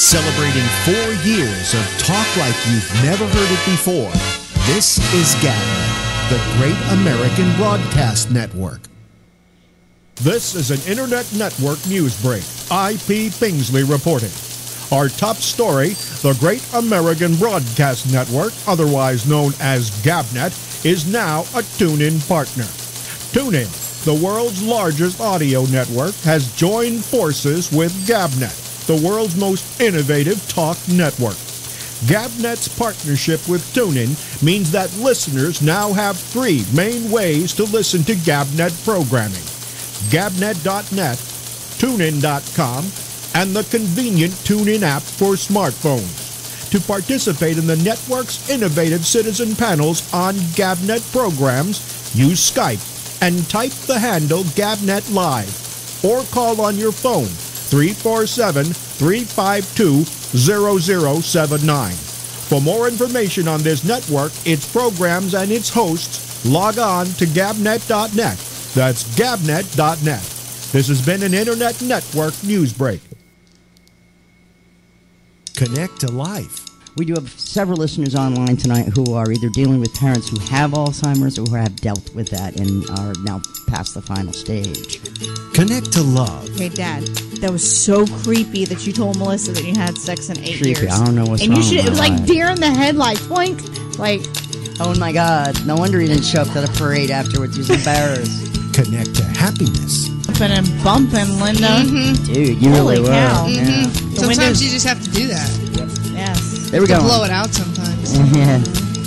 Celebrating 4 years of talk like you've never heard it before. This is GABNET, the Great American Broadcast Network. This is an Internet Network news break. IP Pingsley reporting. Our top story, the Great American Broadcast Network, otherwise known as GABNET, is now a TuneIn partner. TuneIn, the world's largest audio network, has joined forces with GABNET, the world's most innovative talk network. GABNET's partnership with TuneIn means that listeners now have 3 main ways to listen to GABNET programming: GABNET.net, TuneIn.com, and the convenient TuneIn app for smartphones. To participate in the network's innovative citizen panels on GABNET programs, use Skype and type the handle GABNET Live, or call on your phone 347-352-0079. For more information on this network, its programs, and its hosts, log on to GABNET.net. That's GABNET.net. This has been an Internet Network news break. Connect to life. We do have several listeners online tonight who are either dealing with parents who have Alzheimer's or who have dealt with that and are now past the final stage. Connect to love. Hey, Dad, that was so creepy that you told Melissa that you had sex in 8 years. I don't know what's and wrong. It was like deer in the headlights. Blink. Like. Oh my God! No wonder he didn't show up to the parade afterwards. He was embarrassed. Connect to happiness. And bumping, Linda. Mm-hmm. Dude, you really were. Cow. Yeah. Sometimes you just have to do that. Yes. There we go. Blow it out sometimes. Yeah.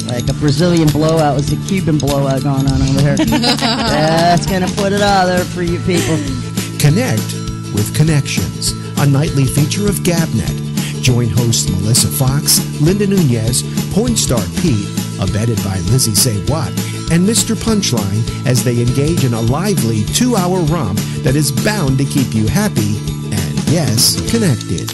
Like a Brazilian blowout was the Cuban blowout going on over there. That's going to put it out there for you people. Connect with Connections, a nightly feature of GABNET. Join hosts Melissa Fox, Linda Nunez, Point Star Pete, abetted by Lizzie Say What, and Mr. Punchline as they engage in a lively 2-hour romp that is bound to keep you happy and, yes, connected.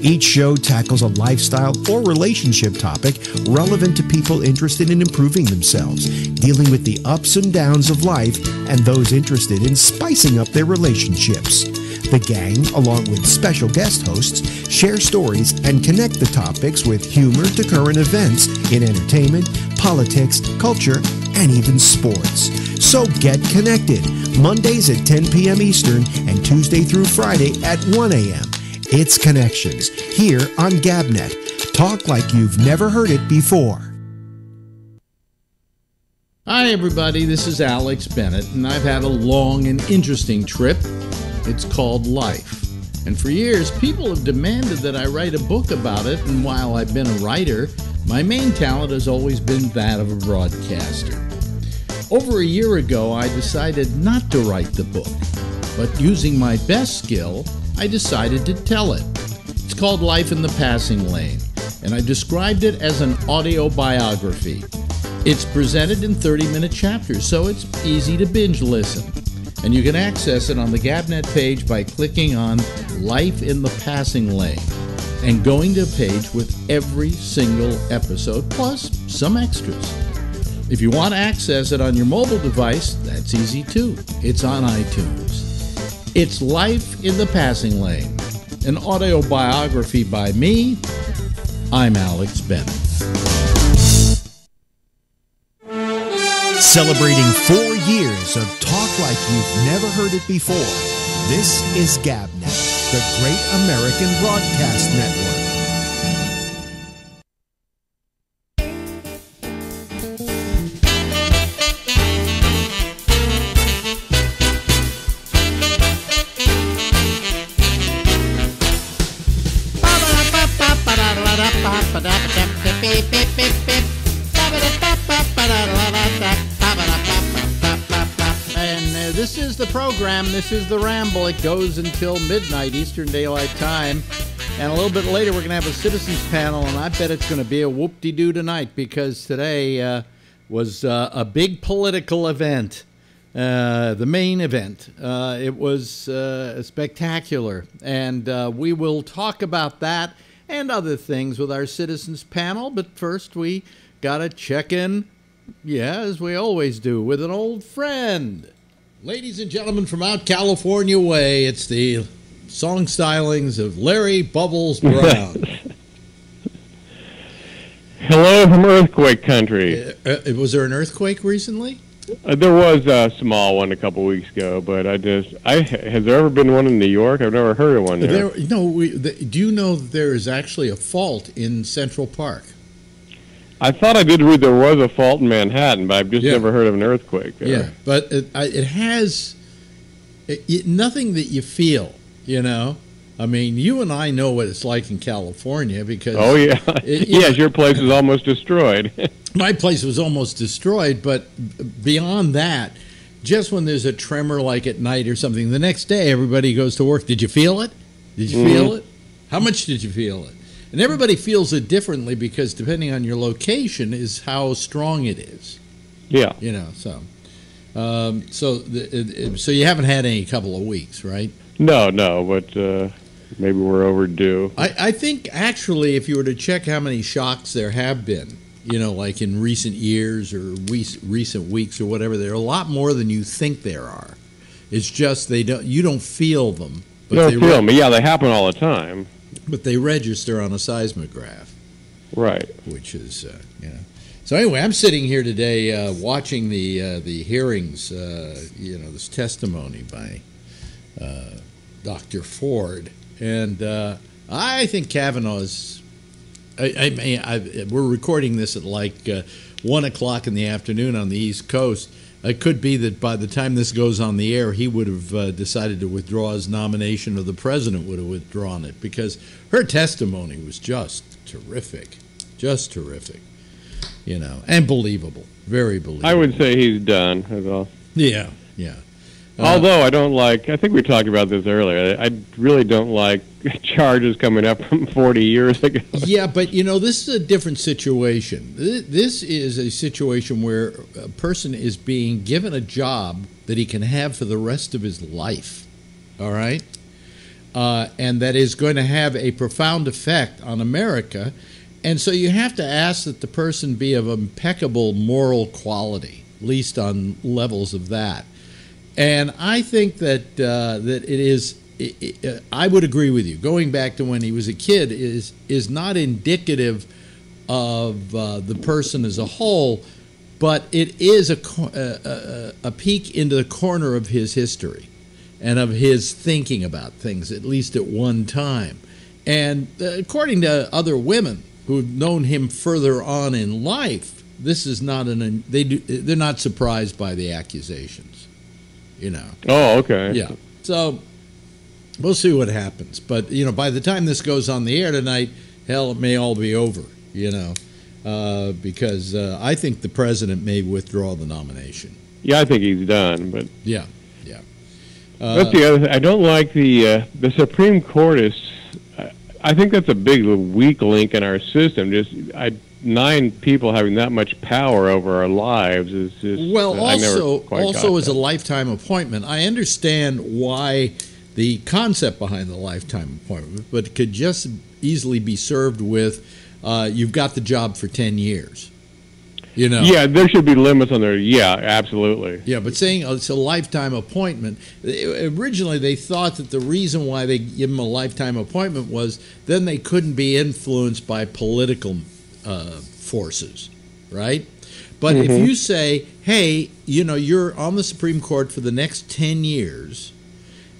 Each show tackles a lifestyle or relationship topic relevant to people interested in improving themselves, dealing with the ups and downs of life, and those interested in spicing up their relationships. The gang, along with special guest hosts, share stories and connect the topics with humor to current events in entertainment, politics, culture, and even sports. So get connected, Mondays at 10 p.m. Eastern and Tuesday through Friday at 1 a.m. It's Connections, here on GABNET. Talk like you've never heard it before. Hi, everybody. This is Alex Bennett, and I've had a long and interesting trip. It's called life. And for years, people have demanded that I write a book about it, and while I've been a writer, my main talent has always been that of a broadcaster. Over a year ago, I decided not to write the book, but using my best skill, I decided to tell it. It's called Life in the Passing Lane, and I described it as an audio biography. It's presented in 30-minute chapters, so it's easy to binge listen. And you can access it on the GABNET page by clicking on Life in the Passing Lane and going to a page with every single episode, plus some extras. If you want to access it on your mobile device, that's easy too. It's on iTunes. It's Life in the Passing Lane, an audio biography by me. I'm Alex Bennett. Celebrating 4 years of talk like you've never heard it before. This is GABNET, the Great American Broadcast Network. And this is the program. This is the Ramble. It goes until midnight Eastern Daylight Time. And a little bit later, we're going to have a citizens panel, and I bet it's going to be a whoop-de-doo tonight because today was a big political event, the main event. It was spectacular, and we will talk about that and other things with our citizens panel. But first, we got to check in, as we always do, with an old friend. Ladies and gentlemen from out California way, it's the song stylings of Larry Bubbles Brown. Hello from earthquake country. Was there an earthquake recently? There was a small one a couple weeks ago, but has there ever been one in New York? I've never heard of one there. Do you know that there is actually a fault in Central Park? I thought I did read there was a fault in Manhattan, but I've just never heard of an earthquake there. Yeah, but it has nothing that you feel, you know? I mean, you and I know what it's like in California because... Oh, yeah. Yes, your place is almost destroyed. My place was almost destroyed, but beyond that, just when there's a tremor like at night or something, the next day everybody goes to work. Did you feel it? Did you feel it? How much did you feel it? And everybody feels it differently because depending on your location is how strong it is. Yeah. You know, so you haven't had any couple of weeks, right? No, but maybe we're overdue. I think actually if you were to check how many shocks there have been, you know, like in recent years or recent weeks or whatever, there are a lot more than you think there are. It's just you don't feel them. But you don't feel them. Yeah, they happen all the time. But they register on a seismograph. Right. Which is, you know. So anyway, I'm sitting here today watching the hearings, you know, this testimony by Dr. Ford. And I think Kavanaugh's, we're recording this at like 1 o'clock in the afternoon on the East Coast. It could be that by the time this goes on the air, he would have decided to withdraw his nomination, or the president would have withdrawn it, because her testimony was just terrific, you know, and believable, very believable. I would say he's done as well. Yeah. Although I don't like, I think we talked about this earlier, I really don't like charges coming up from 40 years ago. Yeah, but, you know, this is a different situation. This is a situation where a person is being given a job that he can have for the rest of his life, all right? And that is going to have a profound effect on America. And so you have to ask that the person be of impeccable moral quality, at least on levels of that. And I think that that it is. I would agree with you. Going back to when he was a kid is not indicative of the person as a whole, but it is a peek into the corner of his history and of his thinking about things, at least at one time. And according to other women who've known him further on in life, this is not they're not surprised by the accusations. You know. Oh, okay. Yeah. So we'll see what happens. But, you know, by the time this goes on the air tonight, hell, it may all be over, you know, because I think the president may withdraw the nomination. Yeah, I think he's done. But yeah. That's the other thing. I don't like the Supreme Court is. I think that's a big weak link in our system. 9 people having that much power over our lives is just... Well, also as a lifetime appointment. I understand why the concept behind the lifetime appointment, but it could just easily be served with you've got the job for 10 years. You know? Yeah, there should be limits on there. Yeah, absolutely. Yeah, but saying it's a lifetime appointment, originally they thought that the reason why they give them a lifetime appointment was then they couldn't be influenced by political forces, right? But if you say, hey, you know, you're on the Supreme Court for the next 10 years,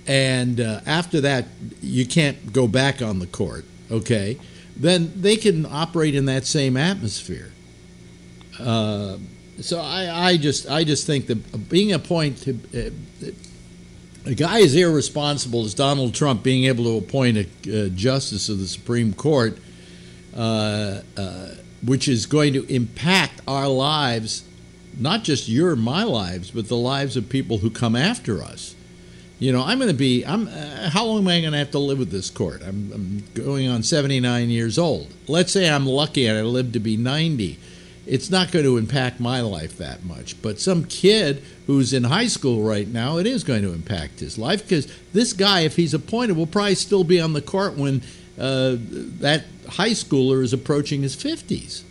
and after that you can't go back on the court, okay, then they can operate in that same atmosphere. So I just think that being appointed, a guy as irresponsible as Donald Trump being able to appoint a justice of the Supreme Court, which is going to impact our lives, not just your and my lives, but the lives of people who come after us. You know, how long am I going to have to live with this court? I'm going on 79 years old. Let's say I'm lucky and I live to be 90. It's not going to impact my life that much. But some kid who's in high school right now, it is going to impact his life, because this guy, if he's appointed, will probably still be on the court when that high schooler is approaching his 50s.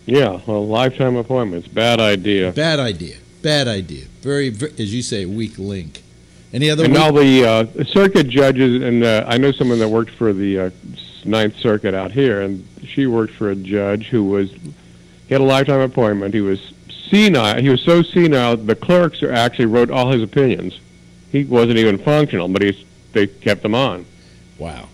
Yeah, well, lifetime appointments, bad idea. Bad idea. Very, as you say, weak link. Any other? And all the circuit judges, and I know someone that worked for the Ninth Circuit out here, and she worked for a judge who had a lifetime appointment. He was senile. He was so senile, the clerks actually wrote all his opinions. He wasn't even functional, but they kept him on. Wow.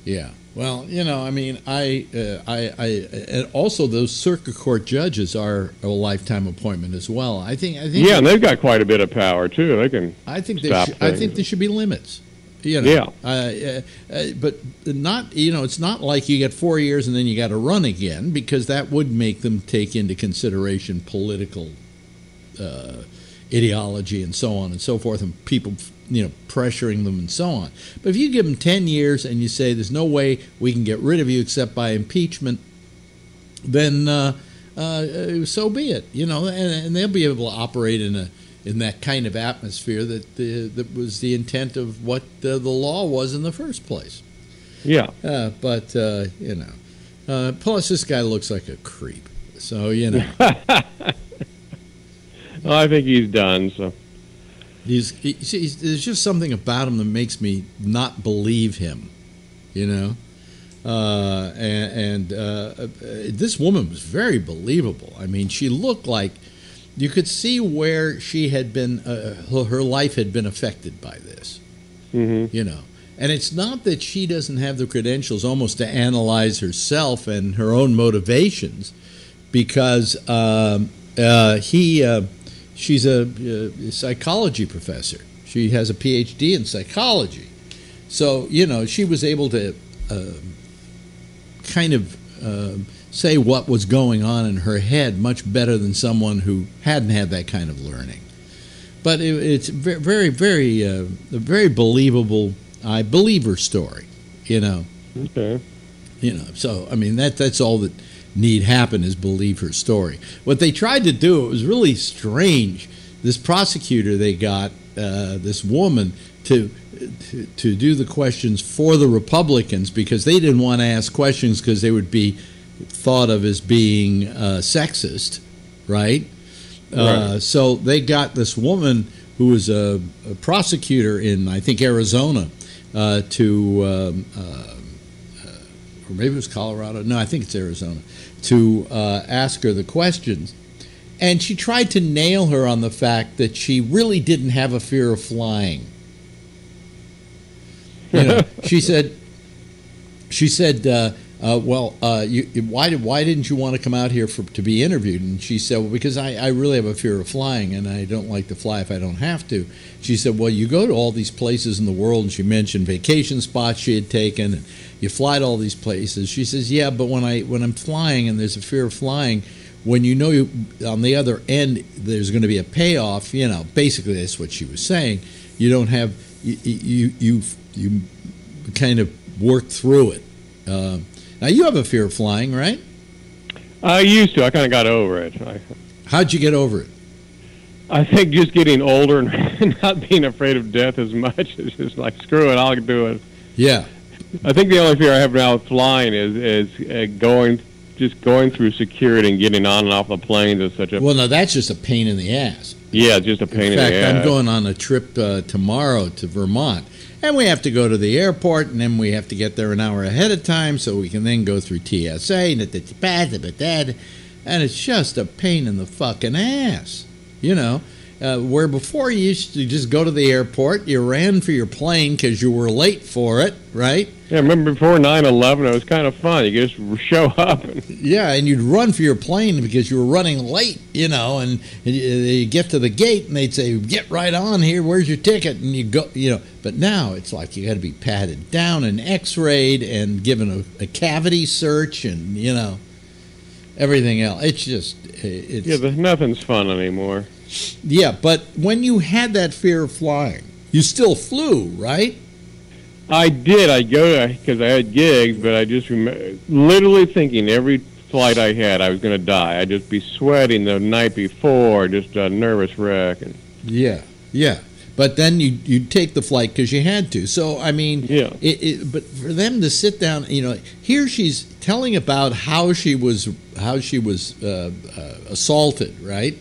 Yeah. Well, I mean, and also those circuit court judges are a lifetime appointment as well. I think. Yeah, and they've got quite a bit of power too. They can. I think there should be limits. Yeah. But not. It's not like you get 4 years and then you got to run again, because that would make them take into consideration political ideology and so on and so forth, and people pressuring them and so on. But if you give them 10 years and you say there's no way we can get rid of you except by impeachment, then so be it. And they'll be able to operate in that kind of atmosphere that was the intent of what the law was in the first place. Yeah. But plus this guy looks like a creep. So Well, I think he's done. So there's just something about him that makes me not believe him, and this woman was very believable. I mean, she looked like you could see where she had been, her life had been affected by this, And it's not that she doesn't have the credentials almost to analyze herself and her own motivations, because she's a psychology professor. She has a PhD in psychology. So, she was able to kind of say what was going on in her head much better than someone who hadn't had that kind of learning. But it's very, very, very believable. I believe her story, Okay. So, I mean, that's all that need happen, is believe her story. What they tried to do, it was really strange. This prosecutor they got, this woman, to do the questions for the Republicans, because they didn't want to ask questions because they would be thought of as being sexist, right? So they got this woman who was a prosecutor in, I think, Arizona, or maybe it was Colorado. No, I think it's Arizona, to ask her the questions. And she tried to nail her on the fact that she really didn't have a fear of flying. She said, why didn't you want to come out here to be interviewed? And she said, well, because I really have a fear of flying, and I don't like to fly if I don't have to. She said, well, you go to all these places in the world, and she mentioned vacation spots she had taken, and you fly to all these places. She says, yeah, but when I'm flying and there's a fear of flying, when on the other end there's going to be a payoff, basically that's what she was saying. You don't have, you kind of work through it. Now, you have a fear of flying, right? I used to. I kind of got over it. How'd you get over it? I think just getting older and not being afraid of death as much. It's just like, screw it, I'll do it. Yeah. I think the only fear I have now with flying is going through security and getting on and off the planes is such a... Well, no, that's just a pain in the ass. Yeah, just a pain in the ass. In fact, I'm going on a trip tomorrow to Vermont. And we have to go to the airport, and then we have to get there an hour ahead of time so we can then go through TSA, and it's just a pain in the fucking ass, where before you used to just go to the airport, you ran for your plane because you were late for it, right? Yeah, I remember before 9/11, it was kind of fun. You just show up. And you'd run for your plane because you were running late, and you get to the gate, and they'd say, get right on here, where's your ticket? And you go, But now it's like you got to be patted down and x-rayed and given a cavity search and, everything else. It's just... nothing's fun anymore. Yeah, but when you had that fear of flying, you still flew, right? I did. I go because I had gigs, but I just remember literally thinking every flight I had I was going to die. I'd just be sweating the night before, just a nervous wreck. Yeah. But then you'd take the flight because you had to. So, I mean, but for them to sit down, here she's telling about how she was assaulted, right?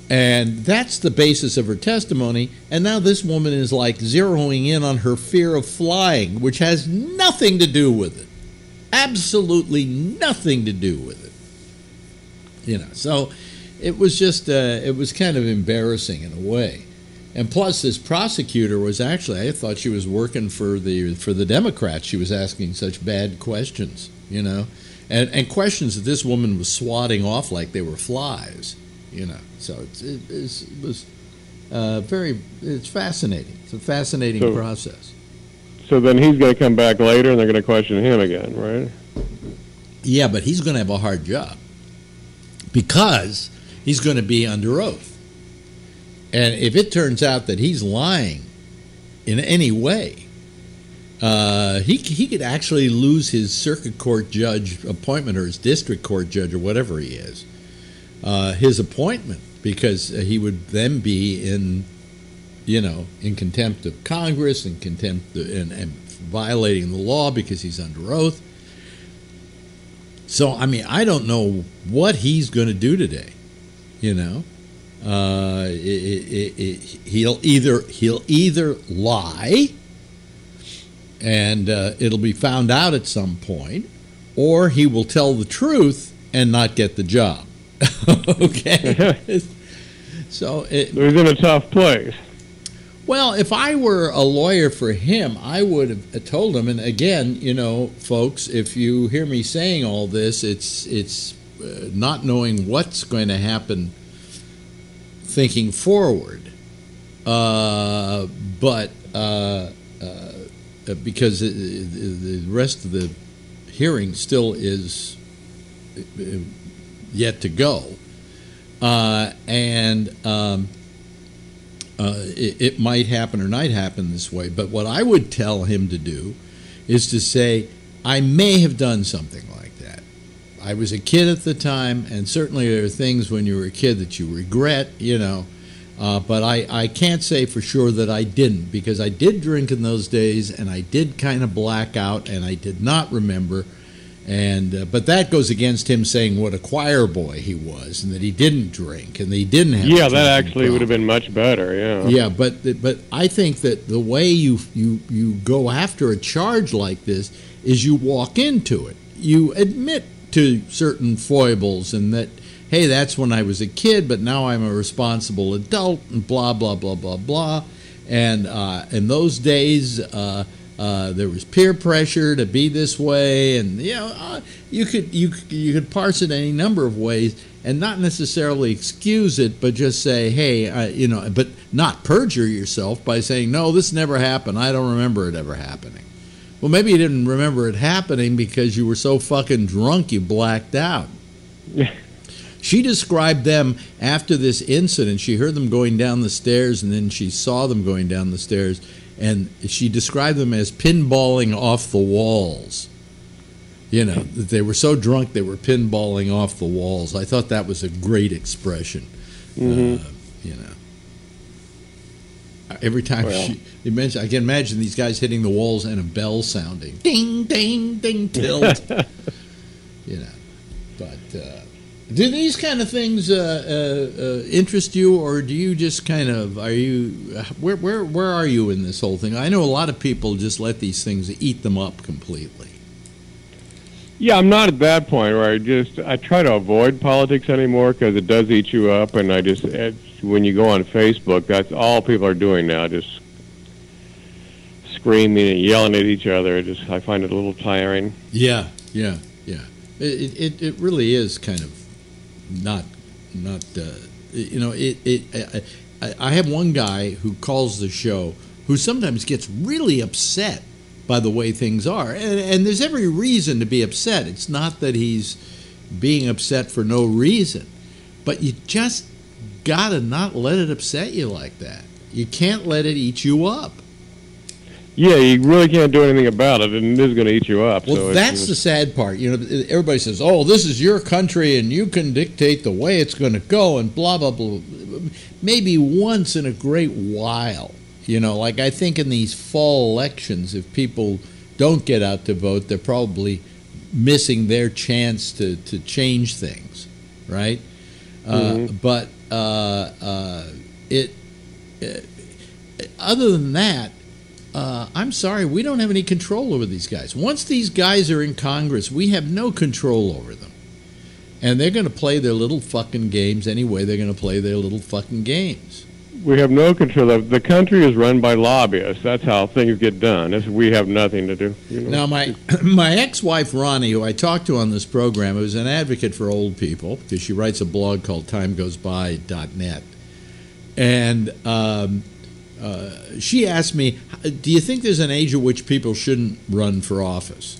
And that's the basis of her testimony. And now this woman is like zeroing in on her fear of flying, which has nothing to do with it. Absolutely nothing to do with it. So it was just, it was kind of embarrassing in a way. And plus, this prosecutor was actually, I thought she was working for the Democrats. She was asking such bad questions, and questions that this woman was swatting off like they were flies. So it was it's fascinating. It's a fascinating process. So then he's going to come back later, and they're going to question him again, right? Yeah, but he's going to have a hard job because he's going to be under oath. And if it turns out that he's lying in any way, he could actually lose his circuit court judge appointment or his district court judge or whatever he is. His appointment, because he would then be in contempt of Congress and contempt and violating the law because he's under oath. So, I mean, I don't know what he's going to do today. He'll either lie, and it'll be found out at some point, or he will tell the truth and not get the job. Okay. So he's in a tough place. Well, if I were a lawyer for him, I would have told him. And again, folks, if you hear me saying all this, it's not knowing what's going to happen, thinking forward. But because the rest of the hearing still is yet to go, it might happen or not happen this way. But what I would tell him to do is to say, I may have done something like that. I was a kid at the time, and certainly there are things when you were a kid that you regret, but I can't say for sure that I didn't, because I did drink in those days, and I did kind of black out, and I did not remember. And but that goes against him saying what a choir boy he was, and that he didn't drink, and that he didn't have. Yeah, that actually would have been much better. Yeah. Yeah, but I think that the way you go after a charge like this is you walk into it. You admit to certain foibles, and that, hey, that's when I was a kid, but now I'm a responsible adult, and blah blah blah blah blah. And in those days, there was peer pressure to be this way, and you could parse it any number of ways, and not necessarily excuse it, but just say, hey, but not perjure yourself by saying, no, this never happened. I don't remember it ever happening. Well, maybe you didn't remember it happening because you were so fucking drunk you blacked out. She described them after this incident. She heard them going down the stairs, and then she saw them going down the stairs. And she described them as pinballing off the walls. That they were so drunk they were pinballing off the walls. I thought that was a great expression. Mm-hmm. Every time she mentioned, I can imagine these guys hitting the walls and a bell sounding, ding, ding, ding, tilt. But do these kind of things interest you, or do you just kind of where are you in this whole thing? I know a lot of people just let these things eat them up completely. Yeah, I'm not at that point where I try to avoid politics anymore because it does eat you up, and when you go on Facebook, that's all people are doing now, just screaming and yelling at each other. I find it a little tiring. Yeah. It really is kind of not. I have one guy who calls the show who sometimes gets really upset by the way things are, and there's every reason to be upset. It's not that he's being upset for no reason, but you just gotta not let it upset you like that. You can't let it eat you up. Yeah, you really can't do anything about it, and it is going to eat you up. Well, so that's the sad part. Everybody says, oh, this is your country, and you can dictate the way it's going to go, and blah, blah, blah. Maybe once in a great while. Like I think in these fall elections, if people don't get out to vote, they're probably missing their chance to change things, right? Mm-hmm. But other than that, I'm sorry, we don't have any control over these guys. Once these guys are in Congress, we have no control over them. And they're going to play their little fucking games anyway. They're going to play their little fucking games. We have no control of the country is run by lobbyists. That's how things get done. We have nothing to do. Now, my ex-wife Ronnie, who I talked to on this program, who's an advocate for old people because she writes a blog called TimeGoesBy.net, and she asked me, "Do you think there's an age at which people shouldn't run for office?"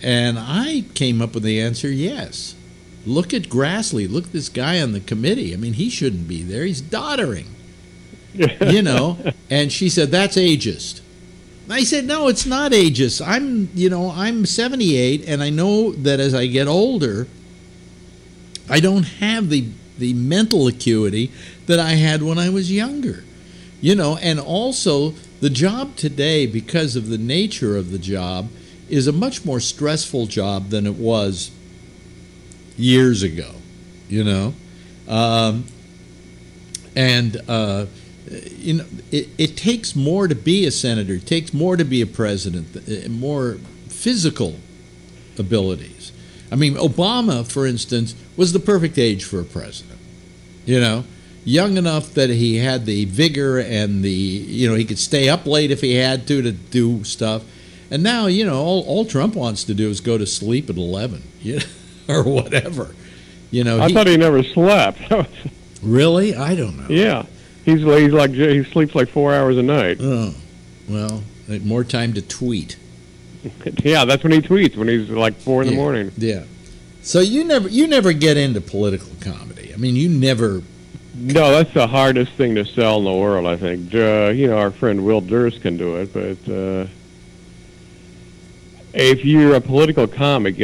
And I came up with the answer: yes. Look at Grassley. Look at this guy on the committee. I mean, he shouldn't be there. He's doddering. And she said, that's ageist. I said, no, it's not ageist. I'm 78, and I know that as I get older, I don't have the mental acuity that I had when I was younger. And also the job today, because of the nature of the job, is a much more stressful job than it was years ago, it takes more to be a senator. It takes more to be a president, more physical abilities. I mean, Obama, for instance, was the perfect age for a president, young enough that he had the vigor and he could stay up late if he had to do stuff. And now, all Trump wants to do is go to sleep at 11, or whatever. I thought he never slept. Really? I don't know. Yeah. He sleeps like 4 hours a night. Oh, well, more time to tweet. Yeah, that's when he tweets, when he's like 4 in the morning. Yeah. So you never get into political comedy. I mean, you never. No, that's the hardest thing to sell in the world, I think. Our friend Will Durst can do it, but if you're a political comic,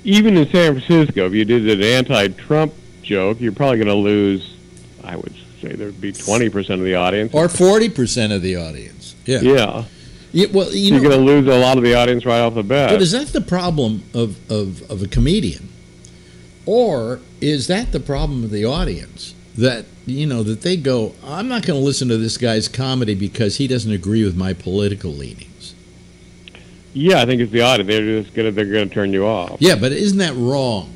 even in San Francisco, if you did an anti-Trump joke, you're probably going to lose, I would say there'd be 20% of the audience. Or 40% of the audience. Yeah. Yeah. Well, you're going to lose a lot of the audience right off the bat. But is that the problem of a comedian? Or is that the problem of the audience? That, that they go, I'm not going to listen to this guy's comedy because he doesn't agree with my political leanings. Yeah, I think it's the audience. They're going to turn you off. Yeah, but isn't that wrong?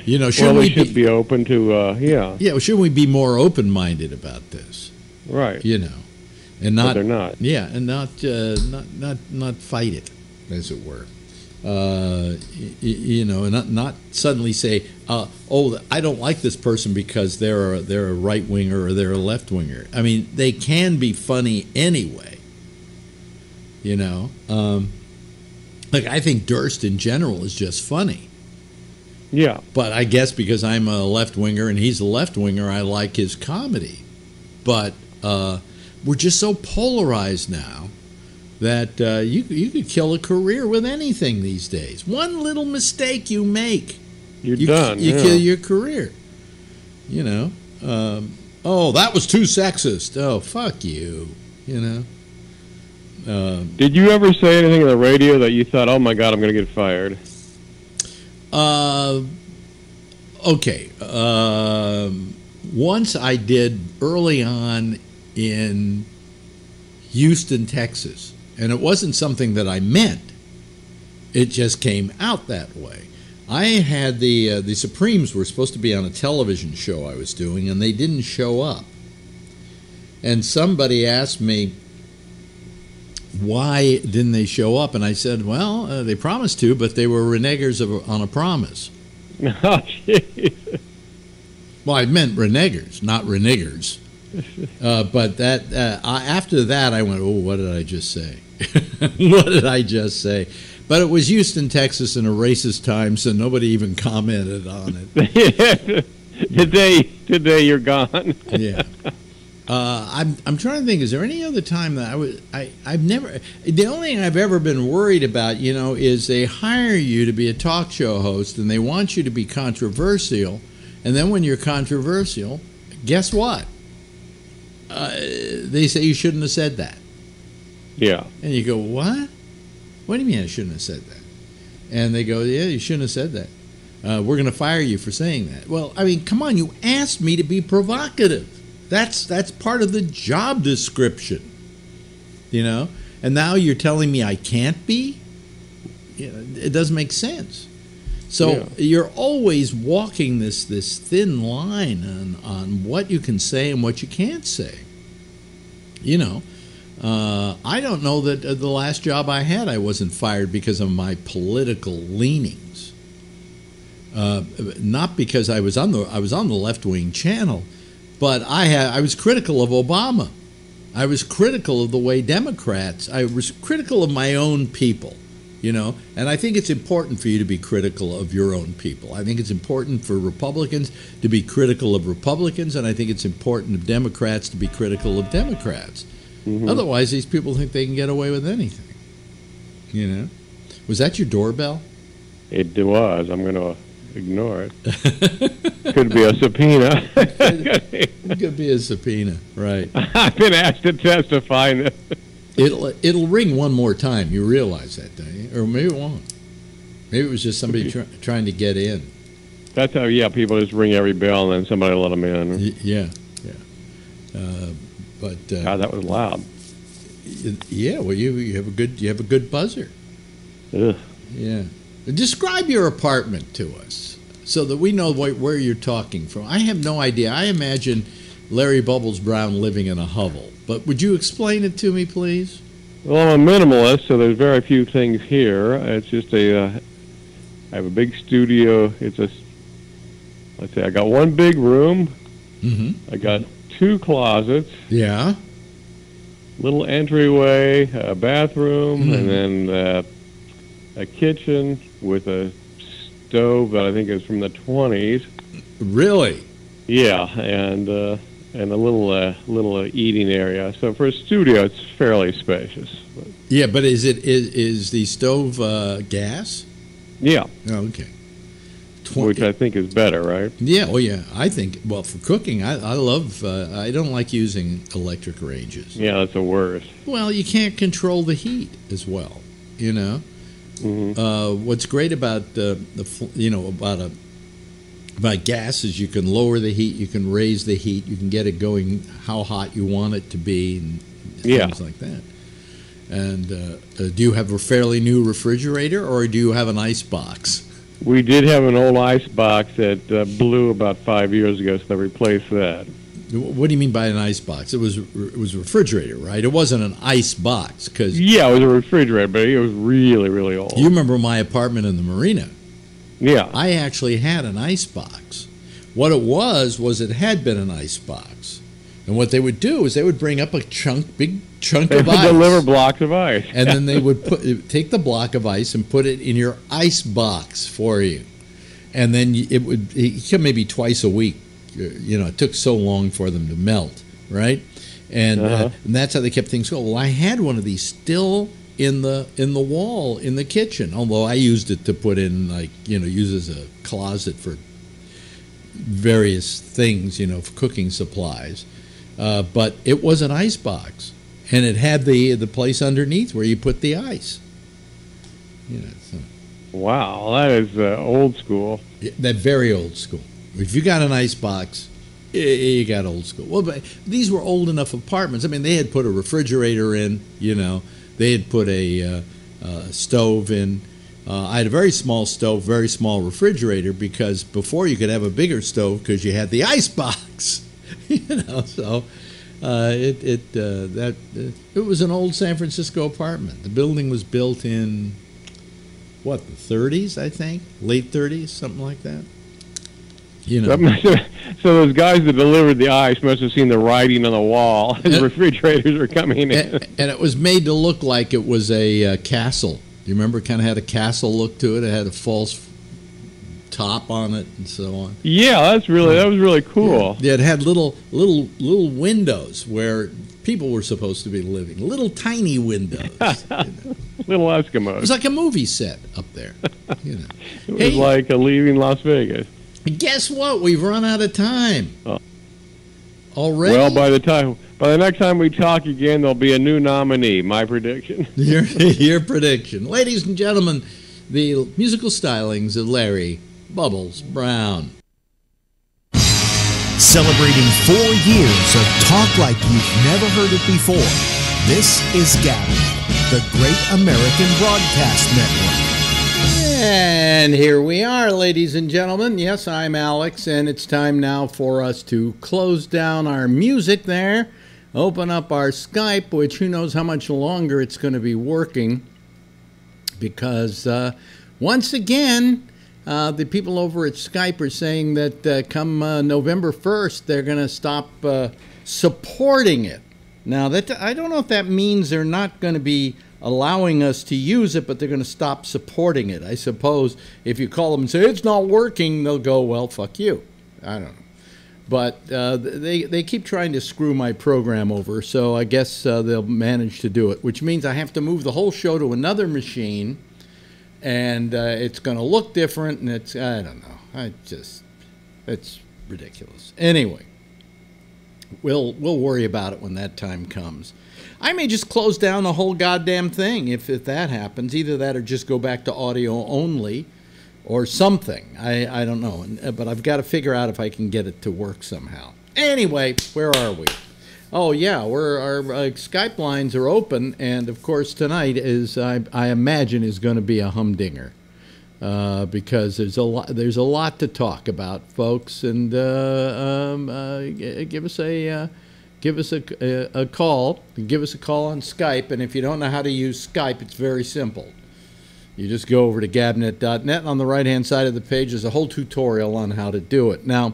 Should we be open to? Yeah. Well, shouldn't we be more open-minded about this? Right. And not. But they're not. Yeah, and not fight it, as it were. And not suddenly say, I don't like this person because they're a right winger or they're a left winger. I mean, they can be funny anyway. I think Durst in general is just funny. Yeah. But I guess because I'm a left winger and he's a left winger, I like his comedy. But we're just so polarized now that you could kill a career with anything these days. One little mistake you make, you're done. You kill your career. Oh, that was too sexist. Oh, fuck you. Did you ever say anything on the radio that you thought, oh my God, I'm going to get fired? Okay. Once I did early on in Houston, Texas, and it wasn't something that I meant. It just came out that way. I had the Supremes were supposed to be on a television show I was doing, and they didn't show up. And somebody asked me, why didn't they show up? And I said, well, they promised to, but they were renegers on a promise. Oh, jeez. Well, I meant renegers, not renegers. But that after that, I went, oh, what did I just say? What did I just say? But it was Houston, Texas in a racist time, so nobody even commented on it. Today you're gone. Yeah. I'm trying to think. Is there any other time that I've never? The only thing I've ever been worried about, is they hire you to be a talk show host and they want you to be controversial, and then when you're controversial, guess what? They say you shouldn't have said that. Yeah. And you go, what? What do you mean I shouldn't have said that? And they go, yeah, you shouldn't have said that. We're going to fire you for saying that. Well, I mean, come on, you asked me to be provocative. That's part of the job description, you know? And now you're telling me I can't be? You know, it doesn't make sense. So you're always walking this thin line on what you can say and what you can't say. You know, I don't know that the last job I had, I wasn't fired because of my political leanings. Not because I was on the left-wing channel, but I was critical of Obama. I was critical of the way Democrats. I was critical of my own people. You know, and I think it's important for you to be critical of your own people. I think it's important for Republicans to be critical of Republicans, and I think it's important of Democrats to be critical of Democrats. Mm-hmm. Otherwise, these people think they can get away with anything. You know? Was that your doorbell? It was. I'm going to ignore it. Could be a subpoena. It could be a subpoena, right. I've been asked to testify. It'll ring one more time. You realize that, don't you? Or maybe it won't. Maybe it was just somebody trying to get in. That's how, people just ring every bell and then somebody let them in. Yeah. God, that was loud. Yeah, well, you have a good buzzer. Ugh. Yeah. Describe your apartment to us so that we know where you're talking from. I have no idea. I imagine Larry Bubbles Brown living in a hovel. But would you explain it to me, please? Well, I'm a minimalist, so there's very few things here. It's just I have a big studio. Let's say I got one big room. Mm-hmm. I got 2 closets. Yeah. Little entryway, a bathroom, and then a kitchen with a stove that I think is from the 20s. Really? Yeah, and a little eating area. So for a studio, it's fairly spacious. Yeah, but is the stove gas? Yeah. Oh, okay. Which I think is better, right? Yeah. Oh, yeah. I think. Well, for cooking, I love. I don't like using electric ranges. Yeah, that's the worst. Well, you can't control the heat as well. You know. Mm-hmm. What's great about about gas is you can lower the heat, you can raise the heat, you can get it going how hot you want it to be, and things like that. And do you have a fairly new refrigerator, or do you have an ice box? We did have an old ice box that blew about 5 years ago, so they replaced that. What do you mean by an ice box? It was a refrigerator, right? It wasn't an ice box, because it was a refrigerator, but it was really, really old. You remember my apartment in the marina? Yeah. I actually had an ice box. What it was it had been an ice box. And what they would do is they would bring up a big chunk of ice. They would deliver blocks of ice. And then they would take the block of ice and put it in your ice box for you. And then it came maybe twice a week. You know, it took so long for them to melt, right? And that's how they kept things going. Well, I had one of these still in the wall in the kitchen, although I used it to put in, use as a closet for various things, for cooking supplies. But it was an ice box, and it had the place underneath where you put the ice. Wow, that is old school. That very old school. If you got an ice box, you got old school. Well, but these were old enough apartments. I mean, they had put a refrigerator in, They had put a stove in. I had a very small stove, very small refrigerator, because before you could have a bigger stove because you had the ice box. So it was an old San Francisco apartment. The building was built in the 30s, I think, late 30s, something like that. So those guys that delivered the ice must have seen the writing on the wall as refrigerators are coming in. And it was made to look like it was a castle. You remember? It kind of had a castle look to it. It had a false top on it and so on. Yeah, that was really cool. Yeah, it had little windows where people were supposed to be living. Little tiny windows. Little Eskimos. It was like a movie set up there. It was like leaving Las Vegas. Guess what? We've run out of time. Already? Well, by the next time we talk again, there'll be a new nominee. My prediction. Your prediction. Ladies and gentlemen, the musical stylings of Larry Bubbles Brown. Celebrating 4 years of talk like you've never heard it before. This is Gabby, the Great American Broadcast Network. And here we are, ladies and gentlemen. Yes, I'm Alex, and it's time now for us to close down our music there, open up our Skype, which who knows how much longer it's going to be working, because once again, the people over at Skype are saying that come November 1st, they're going to stop supporting it. Now, I don't know if that means they're not going to be allowing us to use it, but they're going to stop supporting it. I suppose if you call them and say, it's not working, they'll go, well, fuck you. I don't know. But they keep trying to screw my program over, so I guess they'll manage to do it, which means I have to move the whole show to another machine, and it's going to look different, and I don't know. It's ridiculous. Anyway, we'll worry about it when that time comes. I may just close down the whole goddamn thing if that happens. Either that or just go back to audio only or something. I don't know. But I've got to figure out if I can get it to work somehow. Anyway, where are we? Oh, yeah, our Skype lines are open. And, of course, tonight is, I imagine, is going to be a humdinger. Because there's a lot to talk about, folks. And give us a call. Give us a call on Skype, and if you don't know how to use Skype, it's very simple. You just go over to gabnet.net, and on the right-hand side of the page is a whole tutorial on how to do it. Now,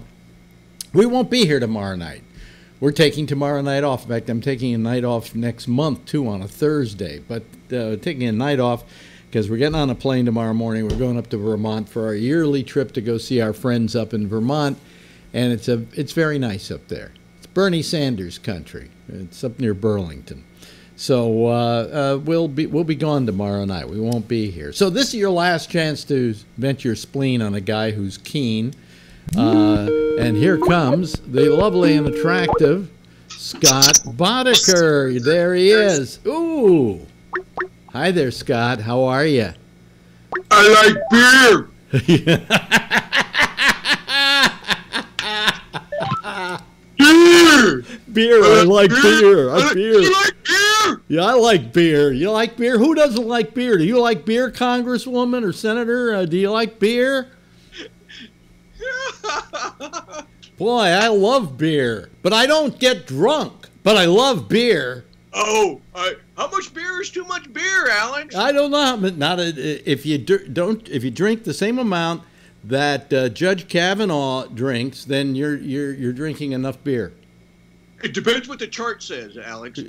we won't be here tomorrow night. We're taking tomorrow night off. In fact, I'm taking a night off next month, too, on a Thursday. But taking a night off because we're getting on a plane tomorrow morning. We're going up to Vermont for our yearly trip to go see our friends up in Vermont, and it's very nice up there. Bernie Sanders country. It's up near Burlington. So we'll be gone tomorrow night. We won't be here. So this is your last chance to vent your spleen on a guy who's keen. And here comes the lovely and attractive Scott Boddicker. There he is. Ooh. Hi there, Scott. How are you? I like beer. Beer. I like beer. You like beer? Yeah, I like beer. You like beer? Who doesn't like beer? Do you like beer, Congresswoman or Senator? Do you like beer? Boy, I love beer. But I don't get drunk. But I love beer. Oh, how much beer is too much beer, Alex? I don't know. Not if you drink the same amount that Judge Kavanaugh drinks, then you're drinking enough beer. It depends what the chart says, Alex.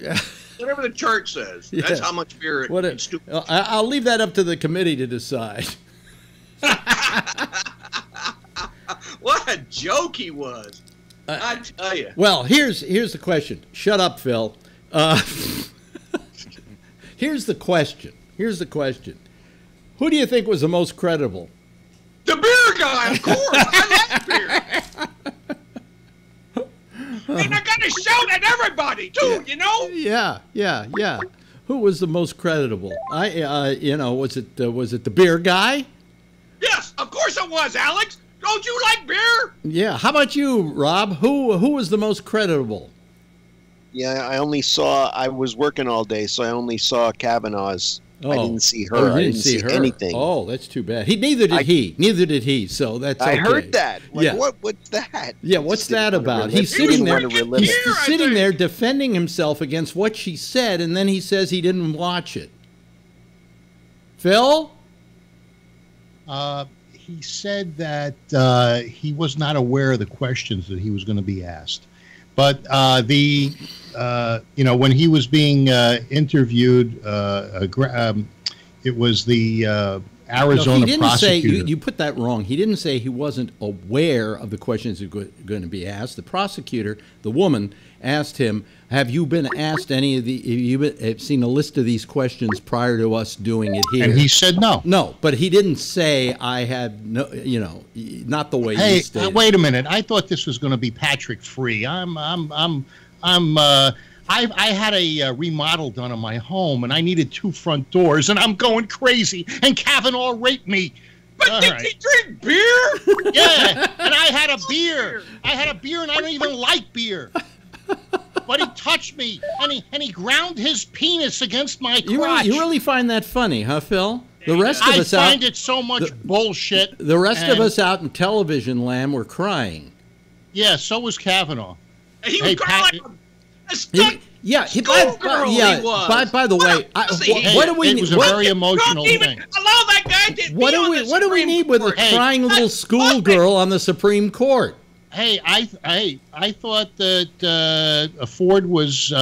Whatever the chart says, that's how much beer it's too much. I'll leave that up to the committee to decide. What a joke he was! I tell you. Well, here's the question. Shut up, Phil. Here's the question. Who do you think was the most credible? The beer guy, of course. I like beer. And I gotta shout at everybody too, you know. Yeah. Who was the most credible? Was it the beer guy? Yes, of course it was, Alex. Don't you like beer? Yeah. How about you, Rob? Who was the most credible? Yeah, I was working all day, so I only saw Kavanaugh's. Oh. I didn't see her. I didn't see anything. Oh, that's too bad. Neither did he. So that's okay. I heard that. Like, yeah. What's that? Yeah, what's that about? He's sitting there. He's sitting there defending himself against what she said, and then he says he didn't watch it. Phil? He said that he was not aware of the questions that he was going to be asked. But when he was being interviewed, it was the Arizona prosecutor. You put that wrong. He didn't say he wasn't aware of the questions that were going to be asked. The prosecutor, the woman, asked him, "Have you been asked any of the? Have you seen a list of these questions prior to us doing it here?" And he said no. No, but he didn't say I had no. Not the way. Hey, you stated. Wait a minute. I thought this was going to be Patrick Free. I had a remodel done on my home, and I needed 2 front doors, and I'm going crazy. And Kavanaugh raped me. But did he drink beer? Yeah, and I had a beer. I had a beer, and I don't even like beer. But he touched me, and he ground his penis against my crotch. You really find that funny, huh, Phil? The rest of us I find it so much bullshit. The rest of us out in television land were crying. Yeah, so was Kavanaugh. He was crying like a stuck schoolgirl. He was. By the way, what do we? It was a very emotional thing. Allow that guy to What do we need with a crying little schoolgirl on the Supreme Court? Hey, I thought that Ford was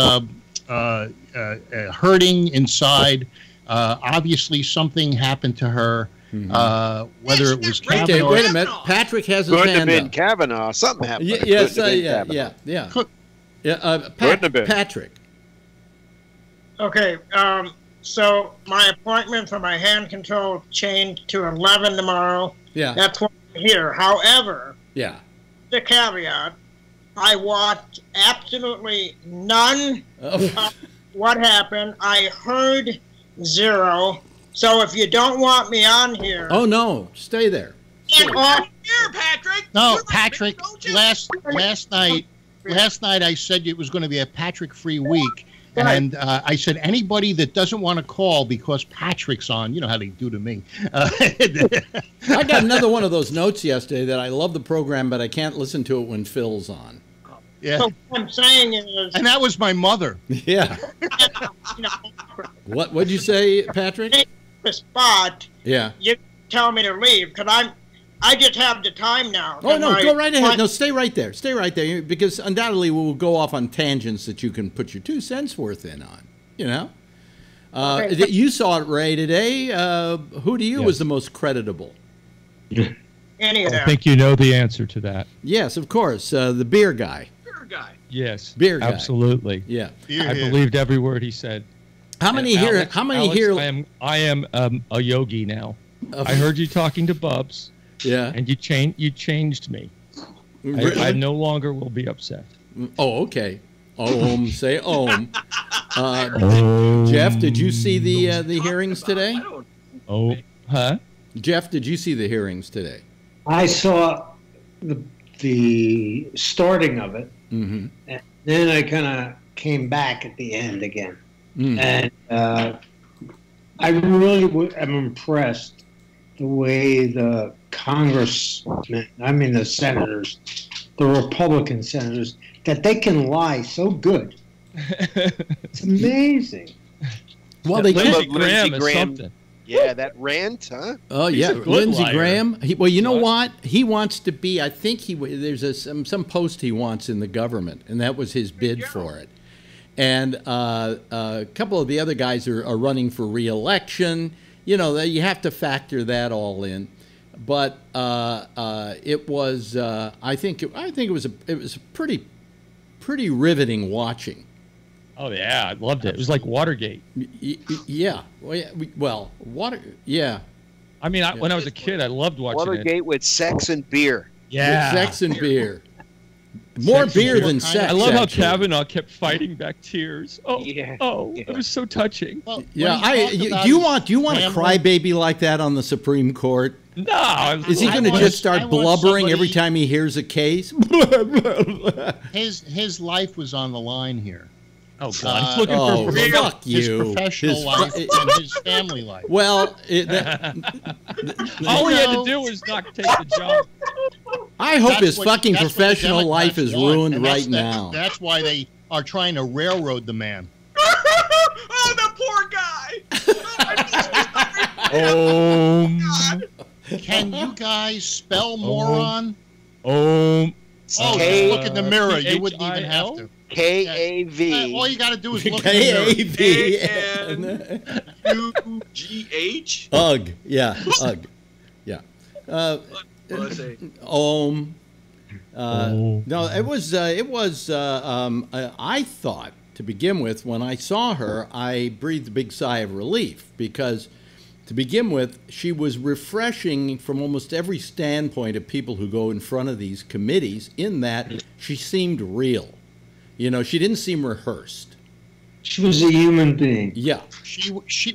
hurting inside. Obviously, something happened to her. Whether it was Kavanaugh. Okay, wait a minute. Patrick has his hand up. Couldn't have been Kavanaugh. Something happened. Yes, yeah. Patrick. Okay, so my appointment for my hand control changed to 11 tomorrow. Yeah. That's what I'm here. However, the caveat, I watched absolutely none of what happened. I heard zero. So if you don't want me on here... Oh, no. Stay there. Get off here, Patrick. No, Patrick, last night I said it was going to be a Patrick-free week. And I said, anybody that doesn't want to call because Patrick's on, you know how they do to me. I got another one of those notes yesterday that I love the program, but I can't listen to it when Phil's on. Yeah. So what I'm saying is... And that was my mother. Yeah. What'd you say, Patrick? The spot. Yeah. You tell me to leave, because I just have the time now. Oh, no, go right ahead. No, stay right there. Stay right there, because undoubtedly we'll go off on tangents that you can put your 2 cents worth in on, you know? Okay. You saw it, Ray, today. Who to you was the most creditable? Any of them. I think you know the answer to that. Yes, of course. The beer guy. Beer guy. Yes. Beer guy. Absolutely. Yeah. I believed every word he said. How many here? Alex, how many here? I am a yogi now. I heard you talking to Bubs. Yeah. And you changed me. Really? I no longer will be upset. Oh, okay. Say Om. Jeff, did you see the hearings today? Oh, huh? Jeff, did you see the hearings today? I saw the starting of it, and then I kind of came back at the end again. And I really am impressed the way the congressmen, I mean the senators, the Republican senators, that they can lie so good. It's amazing. Well, Lindsey Graham is something. Yeah, that rant, huh? Oh, yeah, Lindsey Graham. Well, you know what? He wants to be. I think there's some post he wants in the government, and that was his bid for it. And a couple of the other guys are running for re-election. You know, you have to factor that all in. But it was. I think it was pretty riveting watching. Oh yeah, I loved it. It was like Watergate. Yeah. Well, Yeah. I mean, when I was a kid, I loved watching Watergate with sex and beer. Yeah. With sex and beer. More beer than sex. I love how Kavanaugh kept fighting back tears. Oh, it was so touching. Well, yeah, do you want a crybaby like that on the Supreme Court? No. Is he going to just start blubbering every time he hears a case? His life was on the line here. Oh God! He's looking for fuck his you. Professional life and his family life. Well, all he had to do was not take the job. I hope his fucking professional life is ruined right now. That's why they are trying to railroad the man. Oh, the poor guy! Can you guys spell moron? Oh, just look in the mirror. You wouldn't even have to. K-A-V. All you got to do is look in the mirror. K-A-V-U-G-H? Ugh. Yeah. Ugh. Yeah. No, it was. I thought to begin with, when I saw her, I breathed a big sigh of relief because, to begin with, she was refreshing from almost every standpoint of people who go in front of these committees. In that she seemed real. You know, she didn't seem rehearsed. She was a human being. Yeah.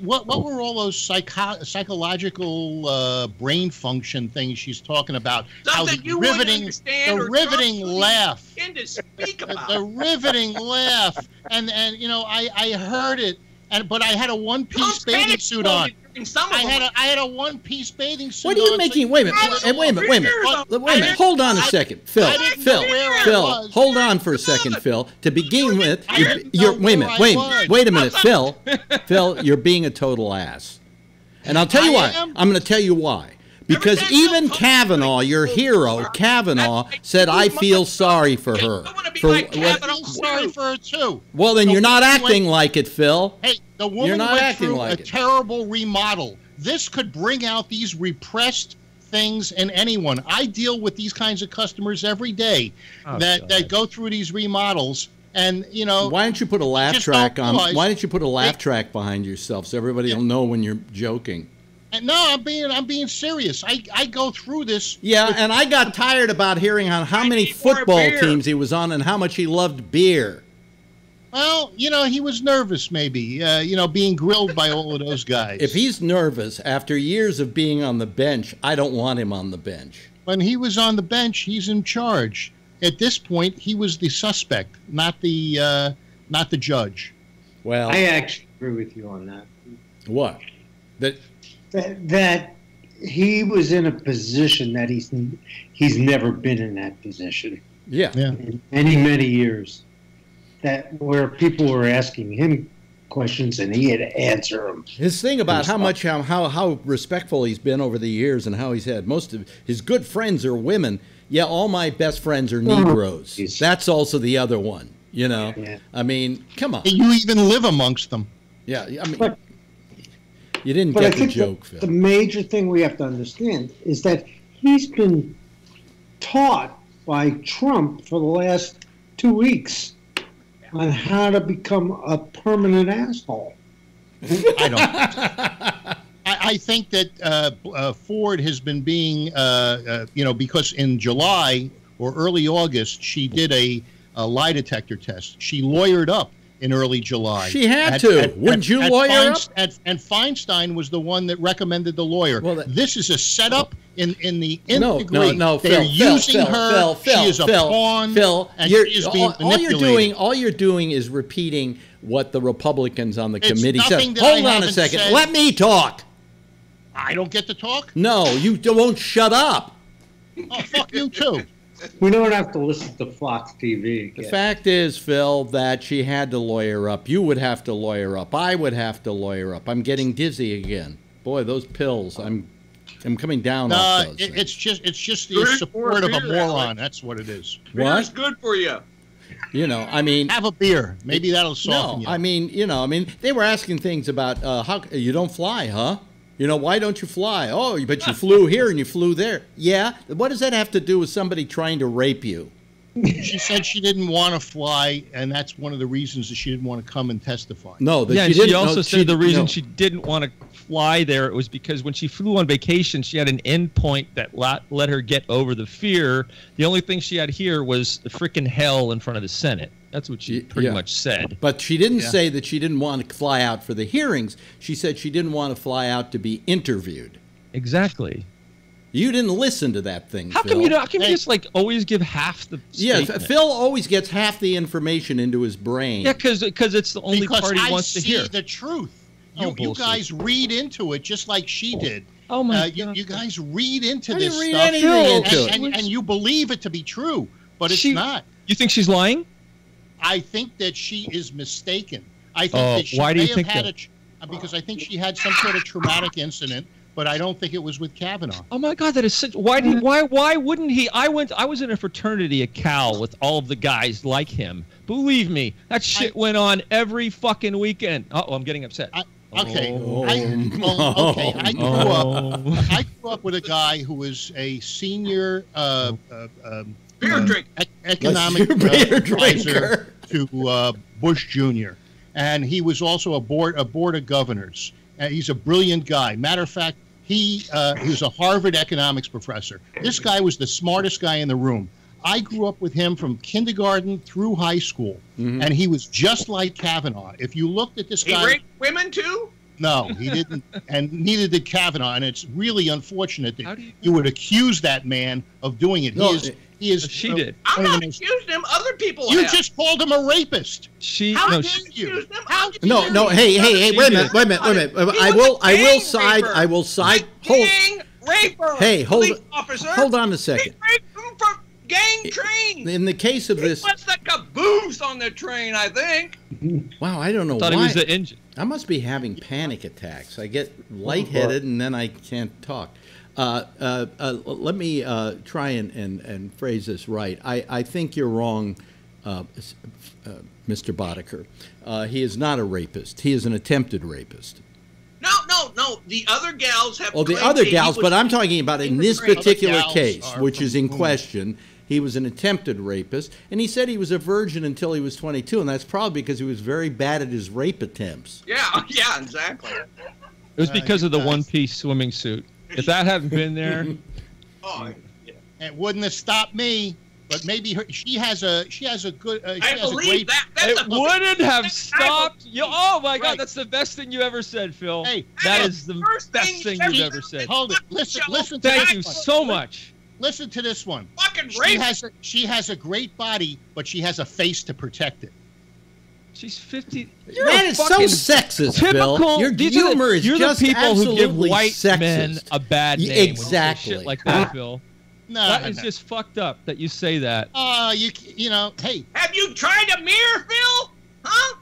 What were all those psychological brain function things she's talking about? Something you wouldn't understand. The riveting laugh. To speak about. The riveting laugh, and I heard it, but I had a one-piece bathing suit on. I had a one-piece bathing suit. What are you making? Wait a minute. Hold on a second, Phil. Hold on for a second, Phil. To begin with, wait a minute, Phil. Phil, you're being a total ass, and I'll tell you why. I'm going to tell you why. Because even Kavanaugh, your hero, Kavanaugh, said, "I feel sorry for her." I feel sorry for her too. Well, then you're not acting like it, Phil. Hey, the woman went through a terrible remodel. This could bring out these repressed things in anyone. I deal with these kinds of customers every day that go through these remodels. And why don't you put a laugh track on? Why don't you put a laugh track behind yourself so everybody will know when you're joking? No, I'm being serious. I go through this. Yeah, and I got tired about hearing on how many football teams he was on and how much he loved beer. Well, he was nervous, maybe. Being grilled by all of those guys. If he's nervous after years of being on the bench, I don't want him on the bench. When he was on the bench, he's in charge. At this point, he was the suspect, not the judge. Well, I actually agree with you on that. What? That he was in a position that he's never been in that position. Yeah. In many years, where people were asking him questions and he had to answer them. His thing about how respectful he's been over the years and how he's had most of his good friends are women. Yeah, all my best friends are Negroes. That's also the other one. Yeah. I mean, come on. You even live amongst them. Yeah, I mean. You didn't get the joke, Phil. The major thing we have to understand is that he's been taught by Trump for the last 2 weeks on how to become a permanent asshole. I don't. I think that Ford has been being, because in July or early August, she did a lie detector test. She lawyered up in early July. She had to. Wouldn't you lawyer up? And Feinstein was the one that recommended the lawyer. Well, this is a setup in the nth degree. No, They're using Phil, her. She is a pawn. Phil, and she is being manipulated. All you're doing is repeating what the Republicans on the committee said. Hold on a second. Let me talk. I don't get to talk? No, you won't shut up. Oh, fuck you too. We don't have to listen to Fox TV again. The fact is, Phil, that she had to lawyer up. You would have to lawyer up. I would have to lawyer up. I'm getting dizzy again. Boy, those pills. I'm coming down off those. It's just the support of a moron. That's what it is. Beer's good for you. I mean, have a beer. Maybe that'll soften you. I mean, they were asking things about how you don't fly, huh? Why don't you fly? Oh, but you flew here and you flew there. Yeah. What does that have to do with somebody trying to rape you? She said she didn't want to fly, and that's one of the reasons that she didn't want to come and testify. No, she also said the reason she didn't want to fly there was because when she flew on vacation, she had an endpoint that let her get over the fear. The only thing she had here was the frickin' hell in front of the Senate. That's what she pretty much said. But she didn't say that she didn't want to fly out for the hearings. She said she didn't want to fly out to be interviewed. Exactly. You didn't listen to that thing, How Phil. come you just always give half the statement? Yeah, Phil always gets half the information into his brain. Yeah, because it's the only part he wants to hear. I see the truth. You guys read into it just like she did. Oh my God! You guys read into this read stuff, anything into and you believe it to be true, but it's not. You think she's lying? I think that she is mistaken. I think that she why do you think had that? Because I think she had some sort of traumatic incident, but I don't think it was with Kavanaugh. Oh my God, that is such. Why wouldn't he? I was in a fraternity at Cal with all of the guys like him. Believe me, that shit went on every fucking weekend. I'm getting upset. Okay. I grew up with a guy who was a senior economic advisor to Bush Jr., and he was also a board of governors. He's a brilliant guy. Matter of fact, he was a Harvard economics professor. This guy was the smartest guy in the room. I grew up with him from kindergarten through high school, and he was just like Kavanaugh. If you looked at this guy, he raped women too. No, he didn't, and neither did Kavanaugh. And it's really unfortunate that you would accuse that man of doing it. No, he is. She did. I'm not accusing him. Other people. You have. just called him a rapist. How no, did she, you accuse him? No. Hey, wait a minute. I will side. Hold. Raper. Hey, hold on a He second. raped him for gang train. In the case of this, He was the caboose on the train, I think. wow, I don't know thought why. he was the engine. I must be having panic attacks. I get lightheaded and then I can't talk. Let me try and phrase this right. I think you're wrong, Mr. Boddicker. He is not a rapist. He is an attempted rapist. No. The other gals have. Oh, the claimed other that he gals, was- but I'm talking about in this particular gals case, are which is from in whom? question. He was an attempted rapist, and he said he was a virgin until he was 22, and that's probably because he was very bad at his rape attempts. Yeah, exactly. It was because of the one-piece swimming suit. If that hadn't been there, It wouldn't have stopped me. But maybe she has a good. I believe that. it wouldn't have stopped you. Oh my God, that's the best thing you ever said, Phil. Hey, that is the best thing you've ever said. Hold it. Listen. To Thank this you one. so much. Listen to this one. Fucking She has a great body, but she has a face to protect it. She's 50. Man, it's so sexist, typical, Bill. Your humor is you're just the people who give absolutely white sexist. men a bad name. When you say Exactly. shit like that, Phil. No, that is just fucked up that you say that. You know, hey. Have you tried a mirror, Phil? Huh?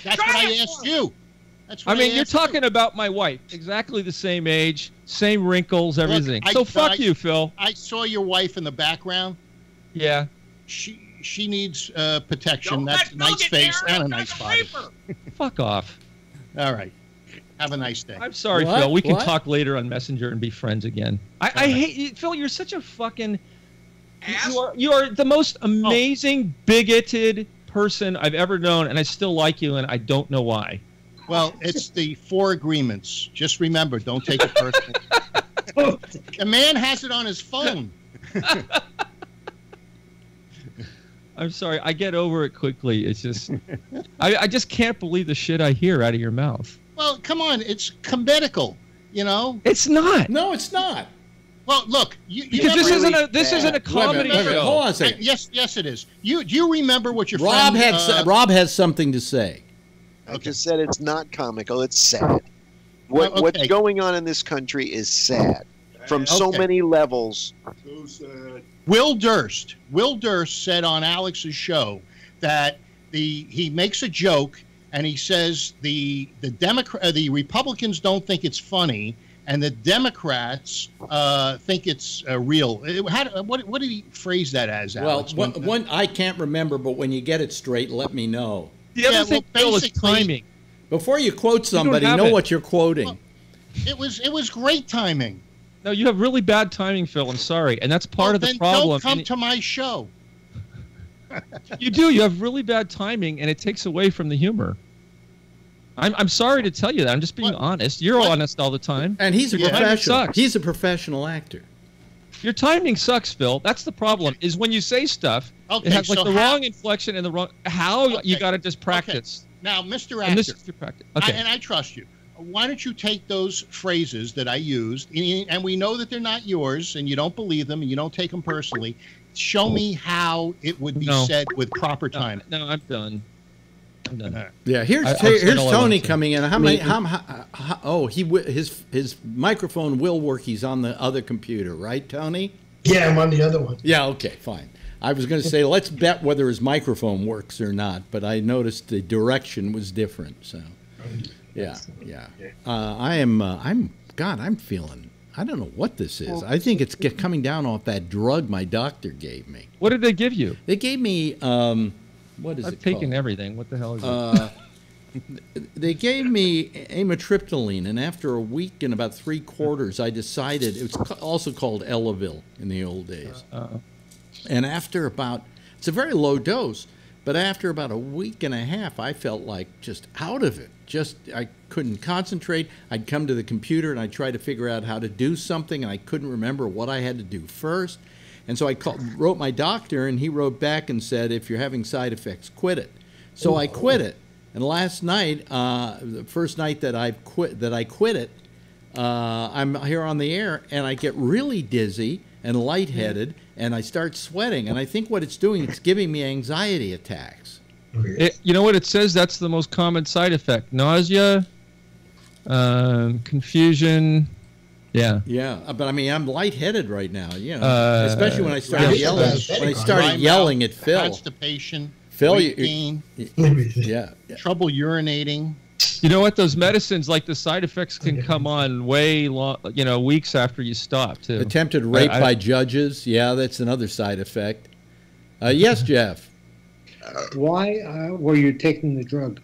That's what I asked you. That's what I mean, you're asked you. talking about my wife, exactly the same age, same wrinkles, everything. Look, fuck you, Phil. I saw your wife in the background. Yeah. She needs protection. That's a nice face and a nice body. Fuck off. All right. Have a nice day. I'm sorry, Phil. We can talk later on Messenger and be friends again. I hate you, Phil. You're such a fucking. You are the most amazing, bigoted person I've ever known, and I still like you, and I don't know why. Well, it's the 4 agreements. Just remember, don't take it personally. A man has it on his phone. I'm sorry. I get over it quickly. It's just, I just can't believe the shit I hear out of your mouth. Well, come on. It's comedical, you know? It's not. No, it's not. Well, look. Because this isn't a comedy show. Hold on a second. Yes, it is. Do you remember what your Rob friend... Rob has something to say. I just said it's not comical. It's sad. What's going on in this country is sad. From so many levels. So sad. Will Durst said on Alex's show that he makes a joke and he says the Republicans don't think it's funny and the Democrats think it's real. What did he phrase that as, Alex? Well, one I can't remember, but when you get it straight, let me know. The other thing, Phil, is timing. Before you quote somebody, know what you're quoting. Well, it was great timing. No, you have really bad timing, Phil. I'm sorry, and that's part of the problem. Don't come to my show. You do. You have really bad timing, and it takes away from the humor. I'm sorry to tell you that. I'm just being honest. You're honest all the time. And he's a professional. Sucks. He's a professional actor. Your timing sucks, Phil. That's the problem. Is when you say stuff, it has like the wrong inflection and the wrong. You got to just practice. Okay. Now, Mr. Actor, and this is your practice. Okay. And I trust you. Why don't you take those phrases that I used, and we know that they're not yours, and you don't believe them, and you don't take them personally. Show me how it would be said with proper time. No, I'm done. I'm done. Yeah, here's Tony coming in. His microphone will work. He's on the other computer, right, Tony? Yeah, I'm on the other one. Yeah, okay, fine. I was going to say let's bet whether his microphone works or not, but I noticed the direction was different. So, yeah. I'm feeling. I don't know what this is. I think it's coming down off that drug my doctor gave me. What did they give you? They gave me what is it called? I've taken everything. What the hell is it? They gave me amitriptyline, and after a week and about 3/4, I decided it was also called Elavil in the old days. And after it's a very low dose, but after about a week and a half, I felt like just out of it. I couldn't concentrate. I'd come to the computer and I'd try to figure out how to do something, and I couldn't remember what I had to do first. And so I wrote my doctor, and he wrote back and said, if you're having side effects, quit it. So I quit it. And last night, the first night that I quit it, I'm here on the air, and I get really dizzy and lightheaded, and I start sweating. And I think what it's doing, it's giving me anxiety attacks. You know what it says? That's the most common side effect: nausea, confusion. Yeah. Yeah, but I mean, I'm lightheaded right now. You know, especially when I started yelling. When I started yelling at Phil. Constipation. Phil, trouble urinating. You know what? Those medicines, like the side effects, can come on way long. You know, weeks after you stop too. Attempted rape by judges. Yeah, that's another side effect. Yes, Jeff. Why were you taking the drug?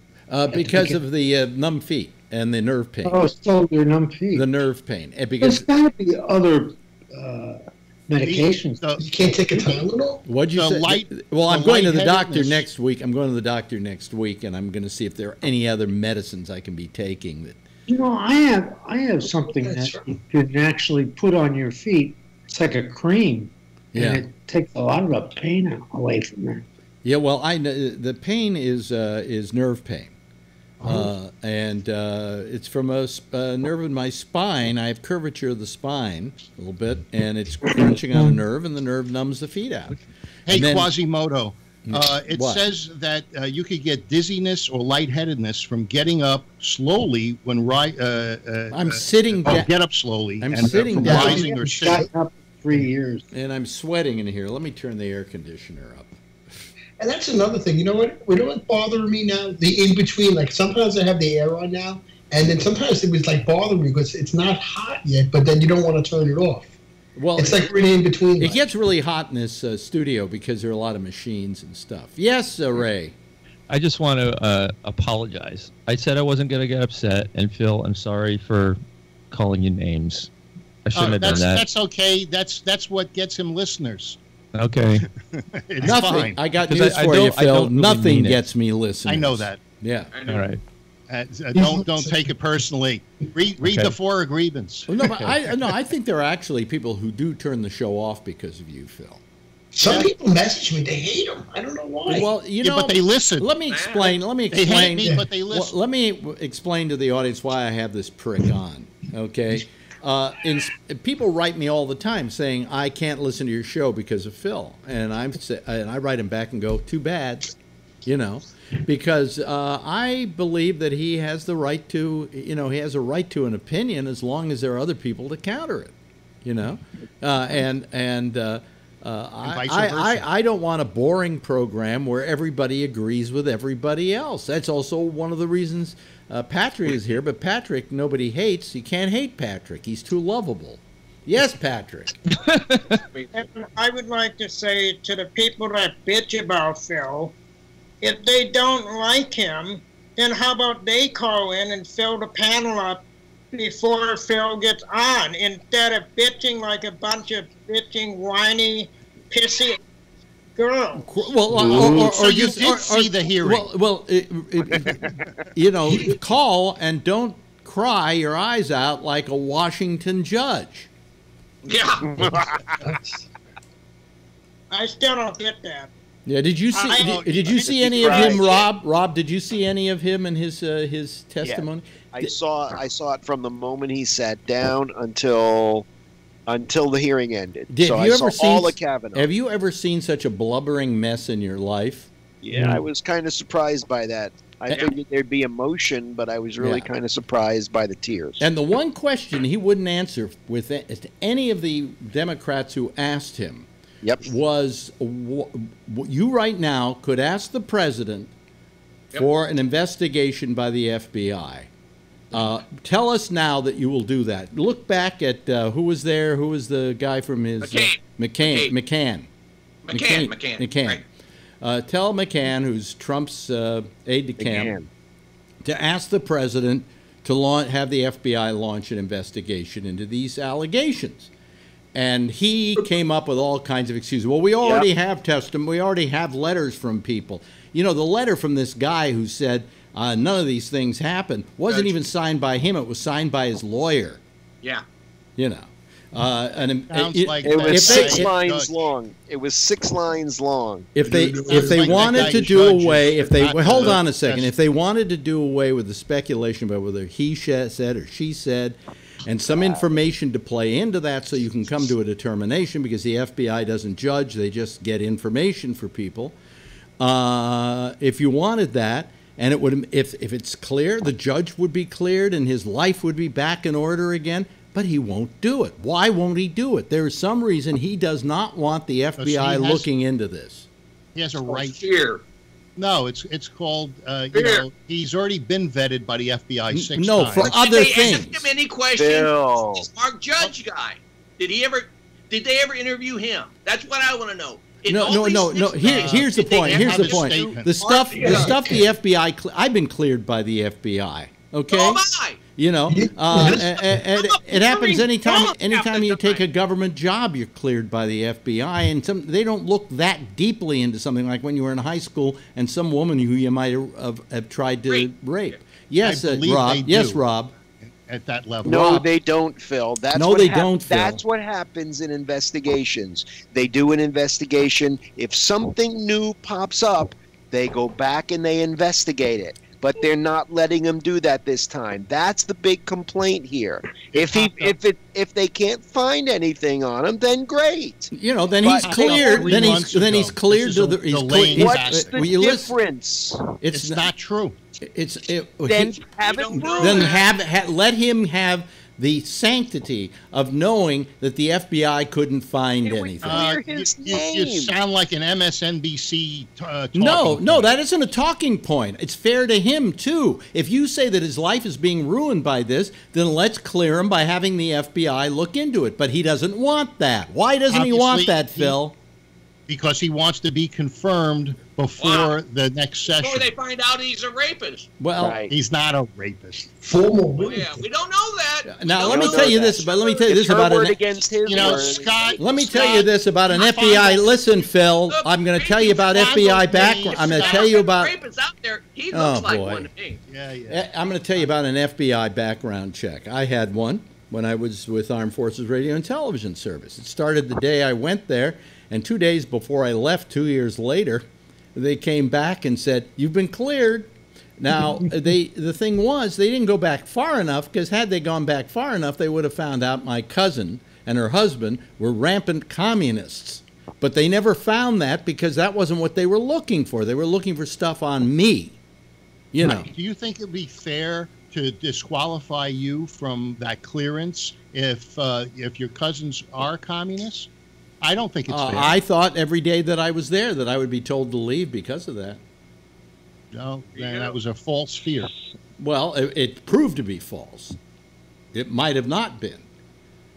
Because of the numb feet and the nerve pain. Oh, so your numb feet. The nerve pain. Because there's got to be other medications. You can't take a Tylenol? What'd you say? Well, I'm going to the doctor next week. I'm going to the doctor next week, and I'm going to see if there are any other medicines I can be taking. That. You know, I have something that you can actually put on your feet. It's like a cream, and it takes a lot of the pain away from there. Yeah, well, the pain is nerve pain. And it's from a nerve in my spine. I have curvature of the spine a little bit, and it's crunching on a nerve, and the nerve numbs the feet out. Hey, Quasimodo, it says that you could get dizziness or lightheadedness from getting up slowly when I'm sitting down. Get up slowly. I'm sitting down. Rising or sitting. Up 3 years. And I'm sweating in here. Let me turn the air conditioner up. And that's another thing. You know what? You know what bothering me now? The in between. Like sometimes I have the air on now, and then sometimes it was like bothering me because it's not hot yet, but then you don't want to turn it off. Well, it's like really in between. It gets really hot in this studio because there are a lot of machines and stuff. Yes, Ray. I just want to apologize. I said I wasn't going to get upset, and Phil, I'm sorry for calling you names. I shouldn't have done that. That's okay. That's what gets him listeners. Okay. It's Nothing. fine. I got news for you, Phil. Nothing gets me listeners. I know that. Yeah. All right. Don't take it personally. Read the four agreements. Well, no, but I think there are actually people who do turn the show off because of you, Phil. Some people message me; they hate them. I don't know why. Well, you know, but they listen. Let me explain. They hate me, but they listen. Well, let me explain to the audience why I have this prick on. Okay. People write me all the time saying I can't listen to your show because of Phil, and I write him back and go, too bad, you know, because I believe that he has the right to, he has a right to an opinion as long as there are other people to counter it, you know, I don't want a boring program where everybody agrees with everybody else. That's also one of the reasons Patrick is here. But Patrick, nobody hates. You can't hate Patrick. He's too lovable. Yes, Patrick. And I would like to say to the people that bitch about Phil, if they don't like him, then how about they call in and fill the panel up before Phil gets on, instead of bitching like a bunch of bitching, whiny, pissy girls. Well, so you did see the hearing. Call and don't cry your eyes out like a Washington judge. Yeah. I still don't get that. Yeah, did you see any of him, Rob? Rob, did you see any of him and his testimony? Yeah. I saw it from the moment he sat down until the hearing ended. I saw all of Kavanaugh. Have you ever seen such a blubbering mess in your life? Yeah, I was kind of surprised by that. I figured there'd be emotion, but I was really kind of surprised by the tears. And the one question he wouldn't answer with any of the Democrats who asked him was, you right now could ask the president for an investigation by the FBI. Tell us now that you will do that. Look back at who was there. Who was the guy from his McCann. Right. Tell McCann, who's Trump's aide-de-camp, to ask the president to have the FBI launch an investigation into these allegations. And he came up with all kinds of excuses. Well, we already have testimony. We already have letters from people. You know, the letter from this guy who said none of these things happened wasn't even signed by him. It was signed by his lawyer. Yeah. You know. It was 6 lines long. It was 6 lines long. If they wanted to do away, hold on a second. If they wanted to do away with the speculation about whether he said or she said, and some information to play into that, so you can come to a determination, because the FBI doesn't judge; they just get information for people. If you wanted that, and it would, if it's clear, the judge would be cleared, and his life would be back in order again. But he won't do it. Why won't he do it? There is some reason he does not want the FBI looking into this. He has a right. Fear. No, it's called. He's already been vetted by the FBI 6 times. No, for other things. Did they ask him any questions? This Mark Judge guy. Did they ever interview him? That's what I want to know. No. Here's the point. Here's the point. The stuff the FBI. I've been cleared by the FBI. Okay. So am I. You know, it happens anytime you take a government job, you're cleared by the FBI, and they don't look that deeply into something like when you were in high school and some woman who you might have tried to rape. Yes, Rob. Yes, Rob. At that level. No, they don't, Phil. That's what happens in investigations. They do an investigation. If something new pops up, they go back and they investigate it. But they're not letting him do that this time. That's the big complaint here. If they can't find anything on him, then great. You know, then he's cleared. Then he's cleared to the. What's the difference? It's not true. Then let him have the sanctity of knowing that the FBI couldn't find anything. You sound like an MSNBC No, that isn't a talking point. It's fair to him, too. If you say that his life is being ruined by this, then let's clear him by having the FBI look into it. But he doesn't want that. Why doesn't he want that, Phil? Because he wants to be confirmed before the next session. Before they find out he's a rapist. Well, he's not a rapist. Formal. Yeah, we don't know that. Now let me tell you this. But let me tell you this about Scott. Let me tell you this about an FBI. Listen, Phil. I'm going to tell you about FBI background. I'm going to tell you about. Rapist out there. He looks like one to me. Yeah. I'm going to tell you about an FBI background check. I had one when I was with Armed Forces Radio and Television Service. It started the day I went there. And 2 days before I left, 2 years later, they came back and said, "You've been cleared." Now, the thing was, they didn't go back far enough, because had they gone back far enough, they would have found out my cousin and her husband were rampant communists. But they never found that, because that wasn't what they were looking for. They were looking for stuff on me. You know. Do you think it would be fair to disqualify you from that clearance if your cousins are communists? I don't think it's fair. I thought every day that I was there that I would be told to leave because of that. No, that was a false fear. Well, it proved to be false. It might have not been.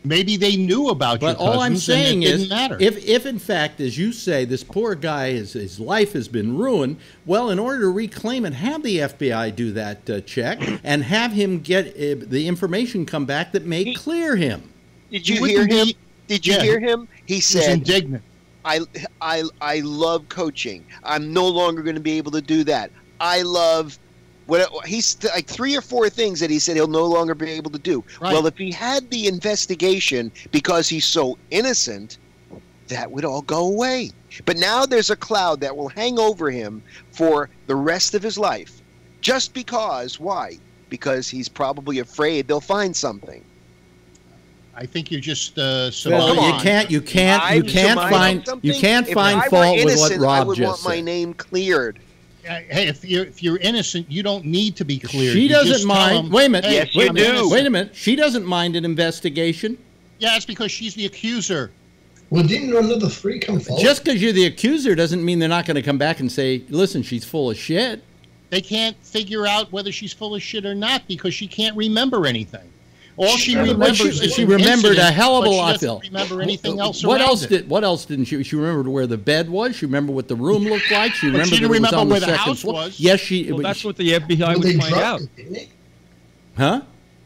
Maybe they knew about your cousins, all I'm saying and it is, didn't matter. if in fact, as you say, this poor guy, his life has been ruined, well, in order to reclaim it, have the FBI do that check and have him get the information come back that may clear him. Did you hear him? Did you hear him? He said, he's indignant. I love coaching. I'm no longer going to be able to do that. I love he's like 3 or 4 things that he said he'll no longer be able to do. Right. Well, if he had the investigation because he's so innocent, that would all go away. But now there's a cloud that will hang over him for the rest of his life. Just because, why? Because he's probably afraid they'll find something. I think you're just well, you can't find fault with what Rob I would want my name cleared. Hey, if you're innocent, you don't need to be cleared. She doesn't mind. Wait a minute. Yes, you do. Wait a minute. She doesn't mind an investigation. Yeah, it's because she's the accuser. Well, didn't another 3 come forward? Just because you're the accuser doesn't mean they're not going to come back and say, "Listen, she's full of shit." They can't figure out whether she's full of shit or not because she can't remember anything. All she remembers is she remembered a hell of a lot. She doesn't remember anything else. What else didn't she? She remembered where the bed was. She remembered what the room looked like. She remembered she didn't remember where the house was. Yes, well, that's what the FBI would find out. Huh?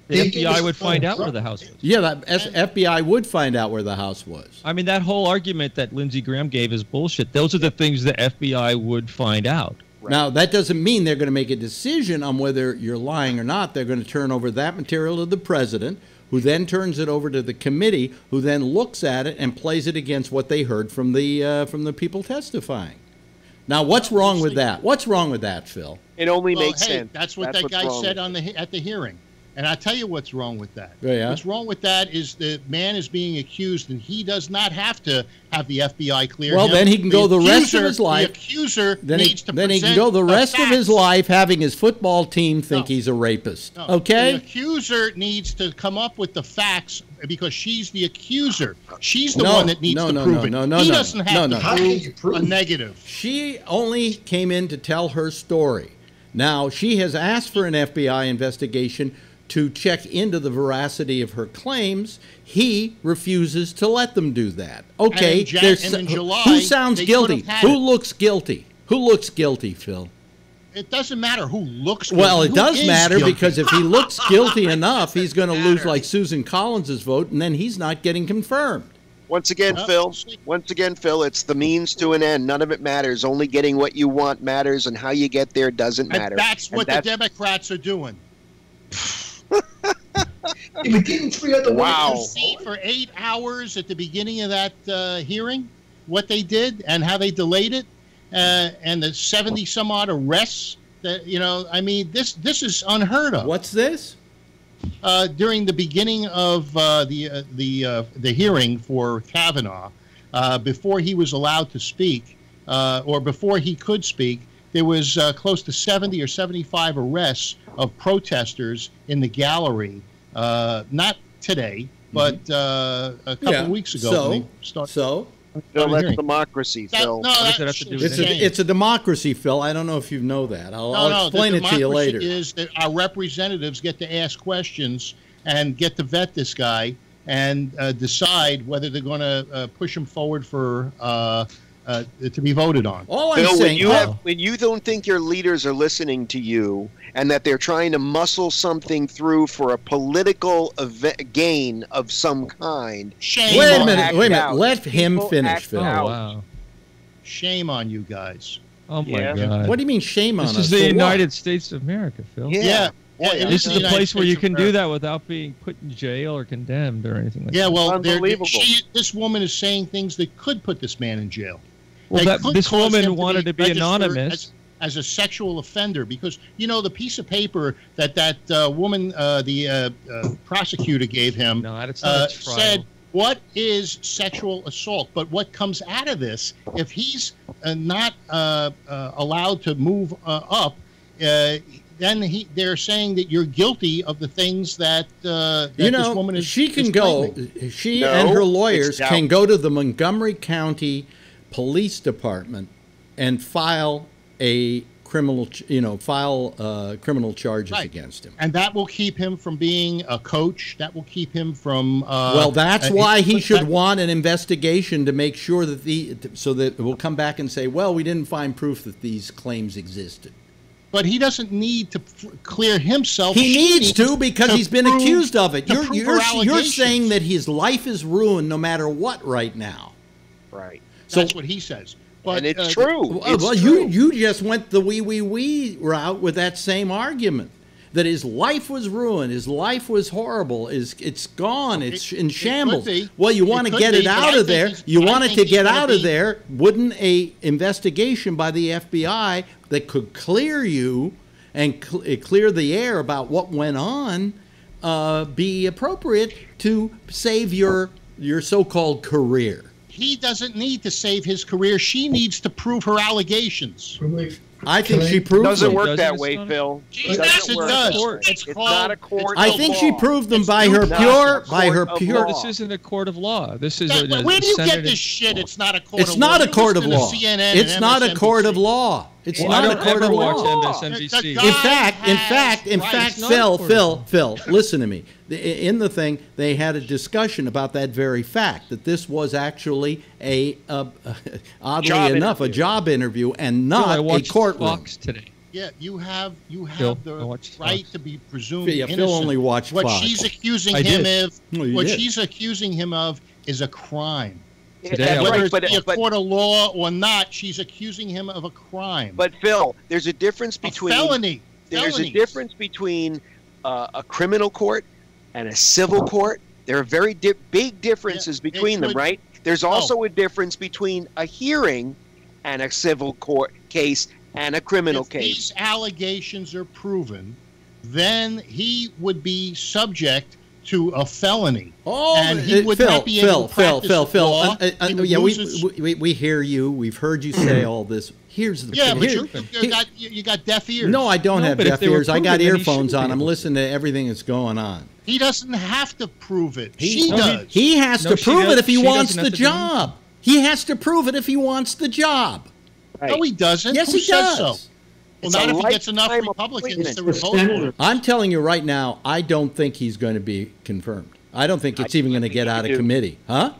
The FBI would find out where the house was. Yeah, the FBI would find out where the house was. I mean, that whole argument that Lindsey Graham gave is bullshit. Those are the things the FBI would find out. Right. Now, that doesn't mean they're going to make a decision on whether you're lying or not. They're going to turn over that material to the president, who then turns it over to the committee, who then looks at it and plays it against what they heard from the people testifying. Now, what's wrong with that? What's wrong with that, Phil? It only makes sense. That's what that guy said at the hearing. And I'll tell you what's wrong with that. Yeah. What's wrong with that is the man is being accused, and he does not have to have the FBI clear him. Then he can go the rest of his life. The accuser then needs to then he can present go the rest facts. of his life having his football team think he's a rapist. No, okay? The accuser needs to come up with the facts because she's the accuser. She's the one that needs to prove it. He doesn't have to prove a negative. She only came in to tell her story. Now, she has asked for an FBI investigation to check into the veracity of her claims. He refuses to let them do that. Okay, and in July, who sounds guilty? Who looks guilty? Who looks guilty, Phil? It doesn't matter who looks guilty. Well, it does matter guilty? because if he looks guilty enough, he's going to lose like Susan Collins' vote, and then he's not getting confirmed. Once again, Phil, it's the means to an end. None of it matters. Only getting what you want matters, and how you get there doesn't matter. And that's what the Democrats are doing. Wow. See for 8 hours at the beginning of that hearing what they did and how they delayed it, and the 70 some odd arrests that this is unheard of. What's this? During the beginning of the hearing for Kavanaugh, before he was allowed to speak, or before he could speak, there was close to 70 or 75 arrests of protesters in the gallery. Not today, but a couple of weeks ago. When they started that's democracy, Phil. It's a democracy, Phil. I don't know if you know that. I'll explain it to you later. The democracy is that our representatives get to ask questions and get to vet this guy and decide whether they're going to push him forward for to be voted on. All I'm saying, when you don't think your leaders are listening to you and that they're trying to muscle something through for a political gain of some kind. Shame. Wait a minute. Let him finish, Phil. Oh, wow. Shame on you guys. Oh, my God. What do you mean shame on us? This is the United States of America, Phil. Yeah. This is the place where you can do that without being put in jail or condemned or anything like that. Yeah, well, this woman is saying things that could put this man in jail. Well, this woman wanted to be anonymous as a sexual offender because the piece of paper that woman, the prosecutor gave him, said what is sexual assault. But what comes out of this, if he's not allowed to move up, then they're saying that you're guilty of the things that this woman is. She can go. She and her lawyers can go to the Montgomery County Police Department and file a criminal, criminal charges against him. And that will keep him from being a coach. That will keep him from. Well, that's why he should want an investigation to make sure that so that we'll come back and say, well, we didn't find proof that these claims existed. But he doesn't need to clear himself. He needs to because he's been accused of it. You're saying that his life is ruined no matter what right now. Right. That's what he says. But and it's true. Well, you just went the wee route with that same argument. That his life was ruined, his life was horrible, it's gone, it's in shambles. Well, you want to get it out of there. You want it to get out of there. Wouldn't a investigation by the FBI that could clear you and clear the air about what went on be appropriate to save your so-called career? He doesn't need to save his career. She needs to prove her allegations. I think she proved them. Doesn't work that way, Phil. Yes, it does. It's not a court. I think she proved them by her pure. This isn't a court of law. This is where do you get this shit? It's not a court of law. It's not a court of law. It's not a court of law. It's not a court of law. In fact, Phil, listen to me. In the thing, they had a discussion about that very fact, that this was actually oddly enough, a job interview and not a courtroom. Fox today. Yeah, you have Phil, the right to be presumed innocent. Phil only watched what Fox. She's accusing she's accusing him of is a crime. Today, whether it's a court of law or not, she's accusing him of a crime. But Phil, there's a difference between a felony. There's a difference between a criminal court and a civil court, there are very big differences between them, right? There's also a difference between a hearing and a civil court case and a criminal case. If these allegations are proven, then he would be subject to a felony. Oh, and he would not be able to practice law. Yeah, we hear you. We've heard you say all this. Here's the but you got deaf ears. No, I don't have deaf ears. I got earphones on. I'm listening to everything that's going on. He doesn't have to prove it. She does. He has to prove it if he wants the job. He has to prove it if he wants the job. Right. No, he doesn't. Yes, Who he says does. So? Well, not if he gets enough Republicans to vote for it. I'm telling you right now, I don't think he's going to be confirmed. I don't think it's even going to get out of committee. Huh?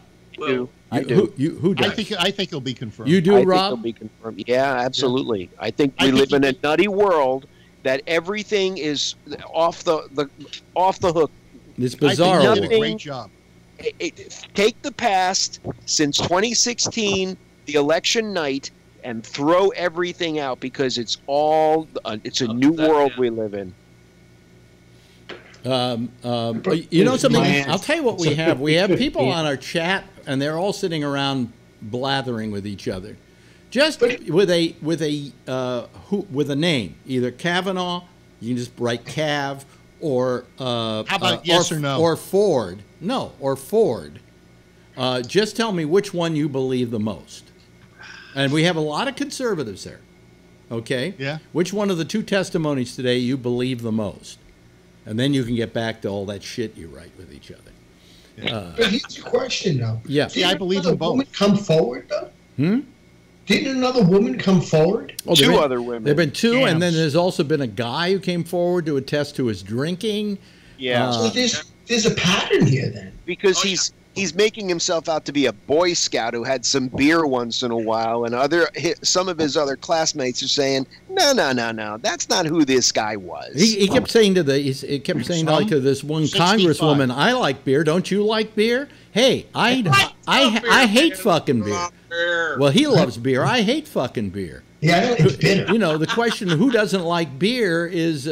I do. Who does? I think he'll be confirmed. You do, I Rob? think he'll be confirmed. Yeah, absolutely. I think we live in a nutty world that everything is off the hook. It's bizarre. I think he did a great job. Take the past since 2016, the election night, and throw everything out because it's a new world we live in. You know something? I'll tell you what we have. We have people on our chat, and they're all sitting around blathering with each other, just with a name, either Kavanaugh. You can just write Cav, or how about yes or no, or Ford. No, or Ford. Just tell me which one you believe the most. And we have a lot of conservatives there. Okay? Yeah. Which one of the two testimonies today you believe the most? And then you can get back to all that shit you write with each other. Yeah. But here's the question, though. Yeah. See, I believe in both. Woman come forward, though? Didn't another woman come forward? Oh, two other women. There have been two, and then there's also been a guy who came forward to attest to his drinking. Yeah. So there's a pattern here, then. Because he's making himself out to be a Boy Scout who had some beer once in a while, and some of his other classmates are saying, no, that's not who this guy was. He kept saying to this one 65. Congresswoman, I like beer. Don't you like beer? Hey, I hate fucking beer. Well, he loves beer. I hate fucking beer. Yeah, it's bitter. You know, the question who doesn't like beer is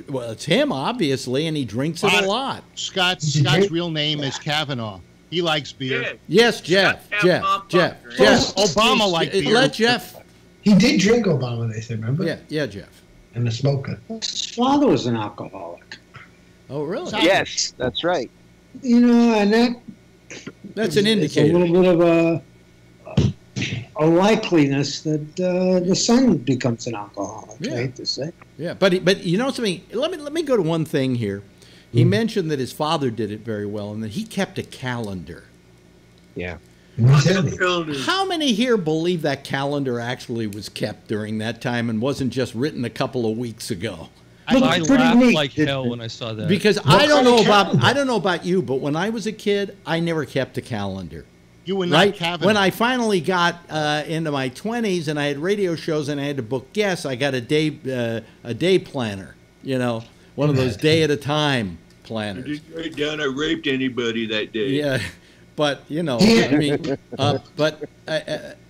well, it's him, obviously, and he drinks it a lot. Scott's real name is Kavanaugh. He likes beer. Yes, Jeff. Obama liked beer. Let Jeff. He did drink Obama, they said, remember? Yeah, Jeff. And a smoker. His father was an alcoholic. Oh, really? Yes, that's right. You know, and that's an indicator. A little bit of a likeliness that the son becomes an alcoholic. Yeah. I hate to say. Yeah, but you know something? Let me go to one thing here. He mentioned that his father did it very well, and that he kept a calendar. Yeah. How many here believe that calendar actually was kept during that time and wasn't just written a couple of weeks ago? I laughed like hell when I saw that. Because I don't know about you, but when I was a kid, I never kept a calendar. You were not Kavanaugh. When I finally got into my 20s and I had radio shows and I had to book guests, I got a day planner. You know, one of those day at a time planners. I didn't write down I raped anybody that day. Yeah, but you know, I mean,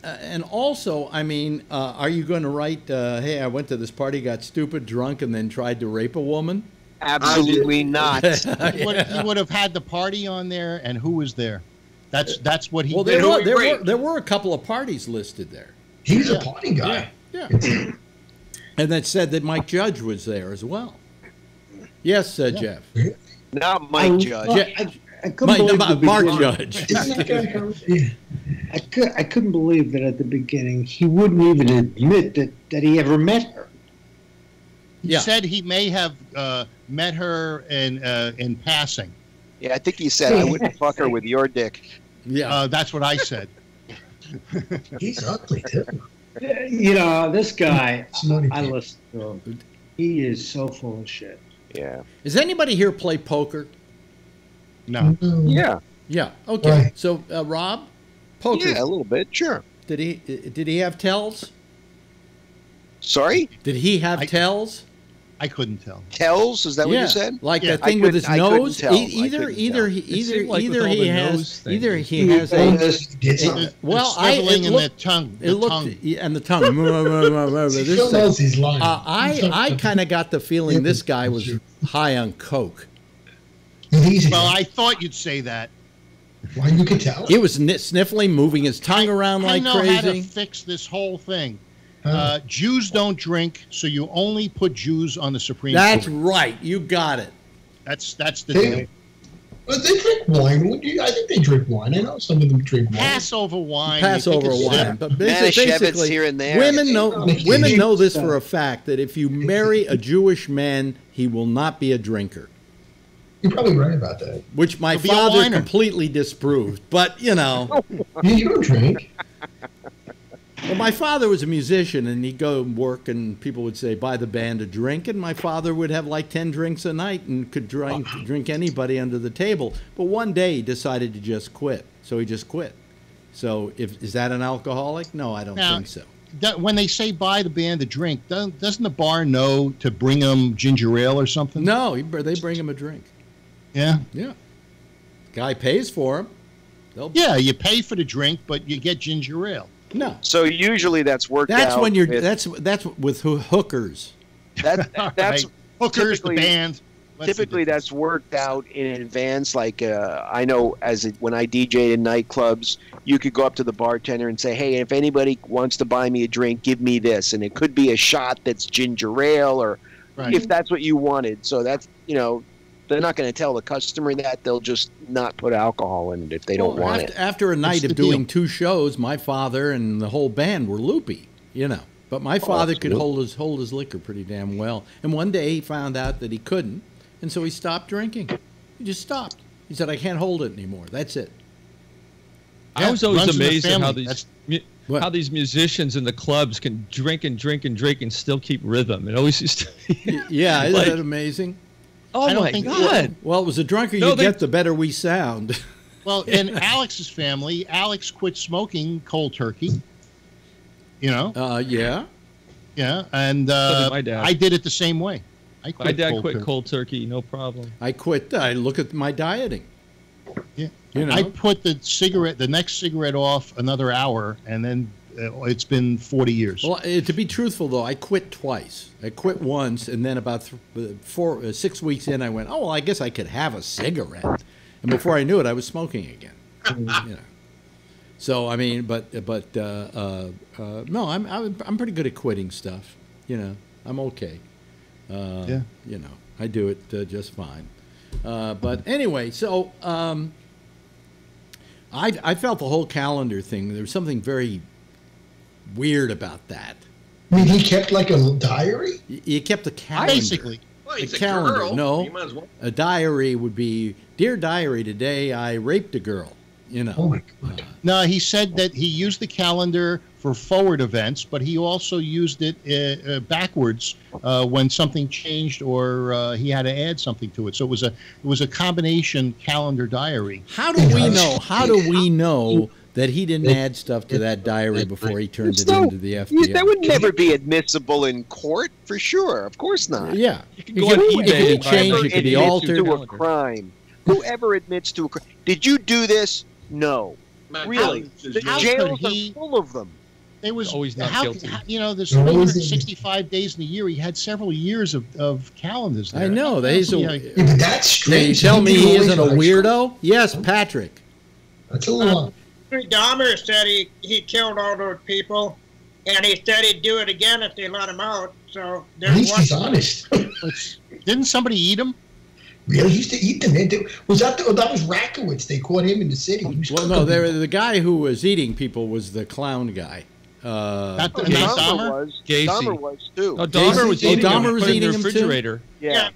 and also, I mean, are you going to write? Hey, I went to this party, got stupid, drunk, and then tried to rape a woman? Absolutely not. He would have had the party on there, and who was there? That's what he. Well, there were a couple of parties listed there. He's a party guy. Yeah. And that said that Mike Judge was there as well. Yes, Jeff. Not Mike Judge. I couldn't believe Mark Judge. I couldn't believe that at the beginning he wouldn't even admit that he ever met her. He said he may have met her in passing. Yeah, I think he said, I wouldn't fuck her with your dick. Yeah. That's what I said. He's ugly, too. You know, this guy, I listen to him. He is so full of shit. Yeah. Does anybody here play poker? No. Yeah. Yeah. Okay. Right. So, Rob, poker. Yeah, a little bit. Sure. Did he have tells? Sorry? Did he have tells? I couldn't tell. Tells? Is that what you said? Like that thing with his nose. Either he has a. Well, in the tongue. It looked and the tongue. I kind of got the feeling this guy was high on coke. Well, I thought you'd say that. Why, you could tell. He was sniffling, moving his tongue around like crazy. I know how to crazy. fix this whole thing. Jews don't drink, so you only put Jews on the Supreme Court. That's right. You got it. That's the deal. But they drink wine. I think they drink wine. I know some of them drink wine. Passover wine. Passover wine. But basically, here and there. women know this for a fact, that if you marry a Jewish man, he will not be a drinker. You're probably right about that. Which my father completely disproved. But, you know. You don't drink. Well, my father was a musician, and he'd go and work, and people would say, buy the band a drink, and my father would have like 10 drinks a night and could drink anybody under the table. But one day he decided to just quit, so he just quit. So is that an alcoholic? No, I don't think so. When they say buy the band a drink, doesn't the bar know to bring them ginger ale or something? No, they bring him a drink. Yeah? Yeah. Guy pays for him. Yeah, you pay for the drink, but you get ginger ale. No. So usually that's worked out. That's when you're. That's with hookers. That's right. Hookers, the band. Typically, that's worked out in advance. Like I know, when I DJ'd in nightclubs, you could go up to the bartender and say, "Hey, if anybody wants to buy me a drink, give me this," and it could be a shot that's ginger ale, or if that's what you wanted. So that's they're not going to tell the customer that. They'll just not put alcohol in it if they don't want it. After a night of doing 2 shows, my father and the whole band were loopy, But my father could hold his liquor pretty damn well. And one day he found out that he couldn't, and so he stopped drinking. He just stopped. He said, I can't hold it anymore. That's it. I was always amazed at how these musicians in the clubs can drink and drink and drink and still keep rhythm. It always used to Yeah, isn't that amazing? Oh, my God. Well, it was the drunker you get, the better we sound. Well, in Alex's family, Alex quit smoking cold turkey. Yeah. Yeah, and my dad. I did it the same way. My dad quit cold turkey, no problem. I quit. I look at my dieting. Yeah. I put the next cigarette off another hour, and then it's been 40 years. Well, to be truthful, though, I quit twice. I quit once, and then about 6 weeks in, I went, oh, well, I guess I could have a cigarette. And before I knew it, I was smoking again. So, I mean, but no, I'm pretty good at quitting stuff. I'm okay. I do it just fine. But anyway, so I felt the whole calendar thing. There was something very weird about that. I mean, he kept like a diary? He kept a calendar. Basically. Well, he's a calendar. Girl. No, You might as well. a diary would be, Dear Diary, today I raped a girl. Oh my God. No, he said that he used the calendar for forward events, but he also used it backwards when something changed or he had to add something to it. So it was a combination calendar diary. How do we know? How do we know that he didn't add stuff to that diary before he turned it into the FBI? That would never be admissible in court, for sure. Of course not. Yeah, you can go on eBay. It could be changed. It could be altered. To a crime. Whoever admits to a crime. Did you do this? No. Really? The jails are full of them. It was always not guilty. There's 365 days in a year. He had several years of calendars there. I know. That's strange. You tell me he isn't a weirdo? Yes, Patrick. That's a lot. Dahmer said he killed all those people, and he said he'd do it again if they let him out. So at least he's honest. Didn't somebody eat him? Really? He used to eat them. That was Rakowitz. They caught him in the city. Well, no, the guy who was eating people was the clown guy. Dahmer was. Dahmer was too. Oh, Dahmer was eating him. Dahmer was Put him in eating the him refrigerator. Yeah.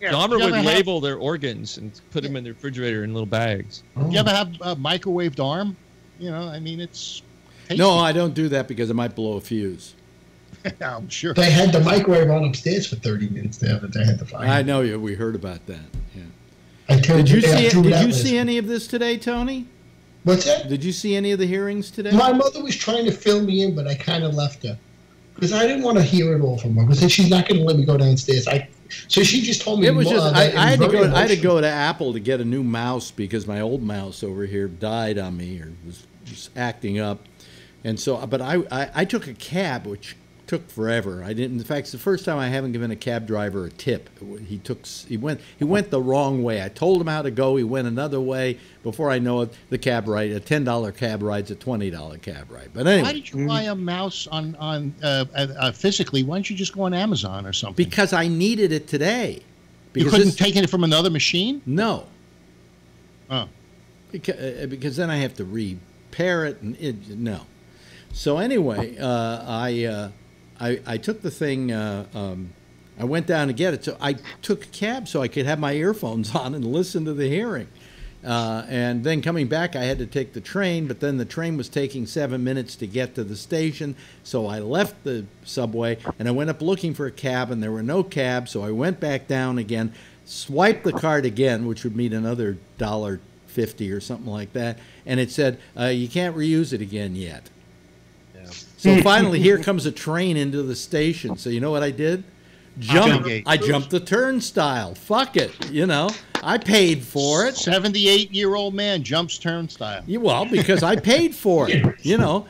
Dahmer would label their organs and put them in the refrigerator in little bags. You ever have a microwaved arm? I mean, it's tasty. No, I don't do that because it might blow a fuse. I'm sure. They had the microwave on upstairs for 30 minutes there, but they had the fire. I know you. We heard about that. Yeah. Did you see any of this today, Tony? What's that? Did you see any of the hearings today? My mother was trying to fill me in, but I kind of left her because I didn't want to hear it all from her. Because she's not going to let me go downstairs. So she just told me. It was just I had to go to Apple to get a new mouse because my old mouse over here died on me or was acting up, and so. But I took a cab, which took forever. I didn't. In fact, it's the first time I haven't given a cab driver a tip. He went the wrong way. I told him how to go. He went another way. Before I know it, the cab ride, a $10 cab ride's a $20 cab ride. But anyway, why did you buy a mouse on physically? Why don't you just go on Amazon or something? Because I needed it today. You couldn't take it from another machine? No. Oh. Because then I have to repair it no. So anyway, I took the thing. I went down to get it. So I took a cab so I could have my earphones on and listen to the hearing. And then coming back, I had to take the train. But then the train was taking 7 minutes to get to the station. So I left the subway and I went up looking for a cab, and there were no cabs. So I went back down again, swiped the card again, which would mean another $1.50 or something like that. And it said, you can't reuse it again yet. So finally, here comes a train into the station. So you know what I did? I jumped the turnstile. Fuck it. I paid for it. 78-year-old man jumps turnstile. Well, because I paid for it.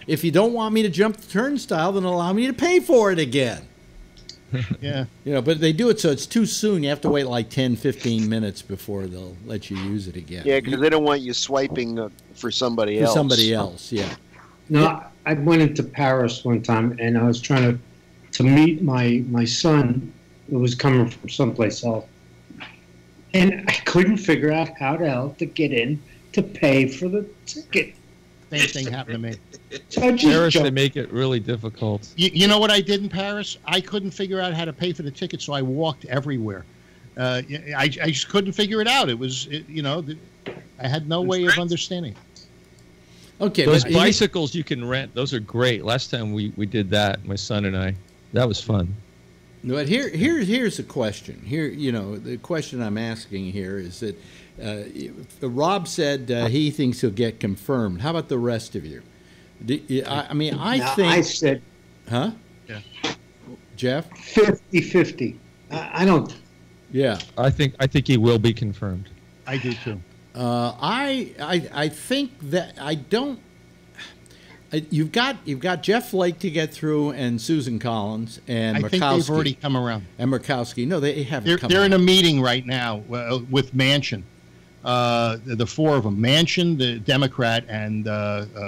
If you don't want me to jump the turnstile, then allow me to pay for it again. Yeah. But they do it so it's too soon. You have to wait like 10, 15 minutes before they'll let you use it again. Yeah, because they don't want you swiping for somebody else. For somebody else, yeah. No, I went into Paris one time, and I was trying to meet my son, who was coming from someplace else, and I couldn't figure out how the hell to get in to pay for the ticket. Same thing happened to me. So Paris, they make it really difficult. You know what I did in Paris? I couldn't figure out how to pay for the ticket, so I walked everywhere. I just couldn't figure it out. I had no way of understanding. Okay, those bicycles you can rent, those are great. Last time we did that, my son and I, that was fun. But here's the question. The question I'm asking here is that Rob said he thinks he'll get confirmed. How about the rest of you? I said, huh? Yeah. Jeff? 50-50. I don't. Yeah. I think he will be confirmed. I do too. I think that I don't. You've got Jeff Flake to get through, and Susan Collins, and Murkowski. I think they've already come around. And Murkowski. No, they haven't come. They're in a meeting right now with Manchin. The four of them: Manchin, the Democrat, and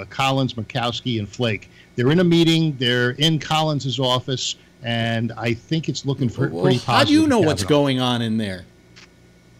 Collins, Murkowski, and Flake. They're in a meeting. They're in Collins's office, and I think it's looking pretty positive. How do you know what's going on in there?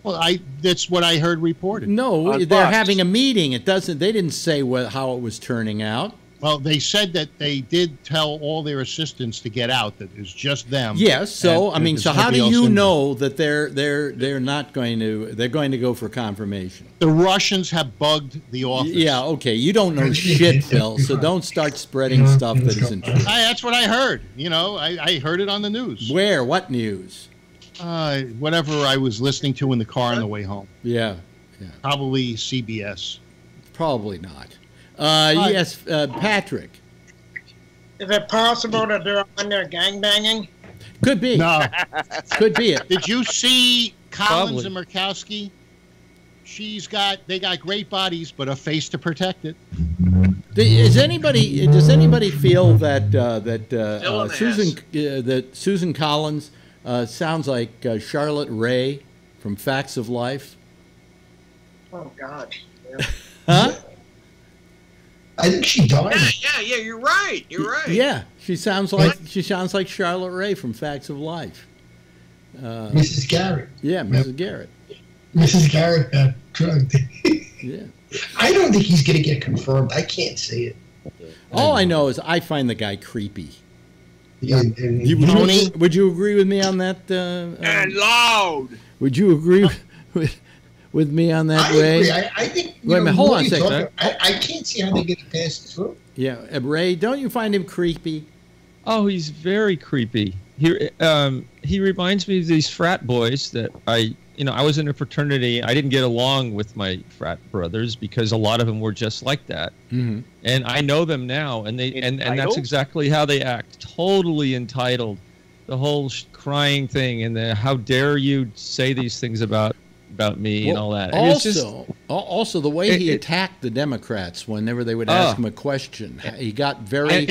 Well, that's what I heard reported. No, they're having a meeting. They didn't say how it was turning out. Well, they said that they did tell all their assistants to get out. That it was just them. Yes. So so how do you know that they're not going to? They're going to go for confirmation. The Russians have bugged the office. Yeah. Okay. You don't know shit, Phil. So don't start spreading stuff that isn't true. That's what I heard. I heard it on the news. Where? What news? Whatever I was listening to in the car on the way home. Yeah. Probably CBS. Probably not. Yes, Patrick. Is it possible that they're on there gangbanging? Could be. No. Could be it. Did you see Collins and Murkowski? They got great bodies, but a face to protect it. Does anybody feel that Susan Collins sounds like Charlotte Ray from Facts of Life? Oh God. Yeah. Huh? I think she died. Yeah. You're right. Yeah, she sounds like Charlotte Ray from Facts of Life. Mrs. Garrett. Yeah, Mrs. Garrett. Mrs. Garrett got drugged. Yeah. I don't think he's going to get confirmed. I can't say it. All I know is I find the guy creepy. Yeah, would you agree with me on that? And loud. Would you agree with me on that, Ray? I think. Wait a minute, hold on a second. I can't see how they get it passed through. Yeah, Ray, don't you find him creepy? Oh, he's very creepy. He reminds me of these frat boys that I was in a fraternity. I didn't get along with my frat brothers because a lot of them were just like that. Mm-hmm. And I know them now, and that's exactly how they act. Totally entitled. The whole crying thing and the how dare you say these things about me and all that. Also, the way he attacked the Democrats whenever they would ask him a question, he got very.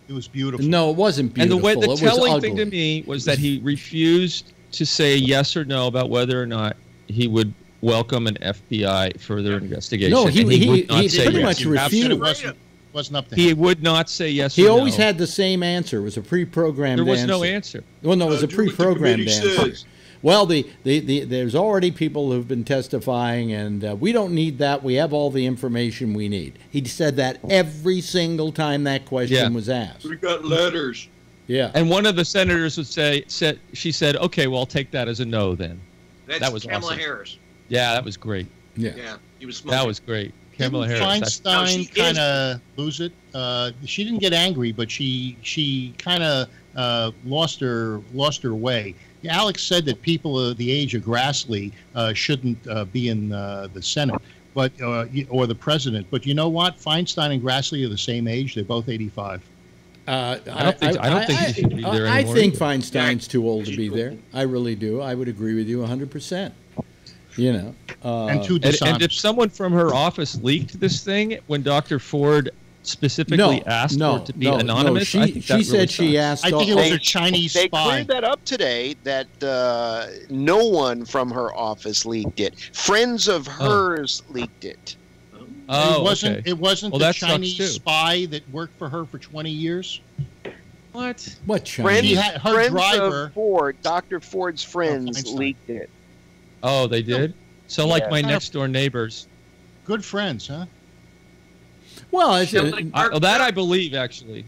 It was beautiful. No, it wasn't beautiful. And the it telling was thing ugly. to me was that he refused to say yes or no about whether or not he would welcome an FBI further investigation. No, he would not say pretty yes. much refused. Wasn't up to He him. would not say yes He or always no. had the same answer. It was a pre-programmed There was answer. no answer. Well, no, it was a Do what the pre-programmed committee answer. says. Well, there's already people who've been testifying, and we don't need that. We have all the information we need. He said that every single time that question was asked. We got letters. Yeah. And one of the senators would she said, okay, well, I'll take that as a no then. That was Kamala awesome. Harris. Yeah, that was great. Yeah, he was smoking. That was great. Kamala Harris. Feinstein kind of lose it. She didn't get angry, but she kind of lost her way. Alex said that people of the age of Grassley shouldn't be in the Senate, but or the president. But you know what? Feinstein and Grassley are the same age. They're both 85. I don't think he should be there anymore. I think either. Feinstein's too old to be there. I really do. I would agree with you 100%. You know, and if someone from her office leaked this thing when Dr. Ford specifically asked for it to be anonymous, she said she asked. I think it was a Chinese They spy. cleared that up today that no one from her office leaked it. Friends of hers leaked it. Oh, It wasn't well, the that sucks, Chinese too. spy that worked for her for 20 years. What? What Chinese? Her friends driver. of Ford, Dr. Ford's friends Feinstein. leaked it. Oh, they did? So like Yeah. my next door neighbors. Good friends, huh? Well, it's, that I believe, actually.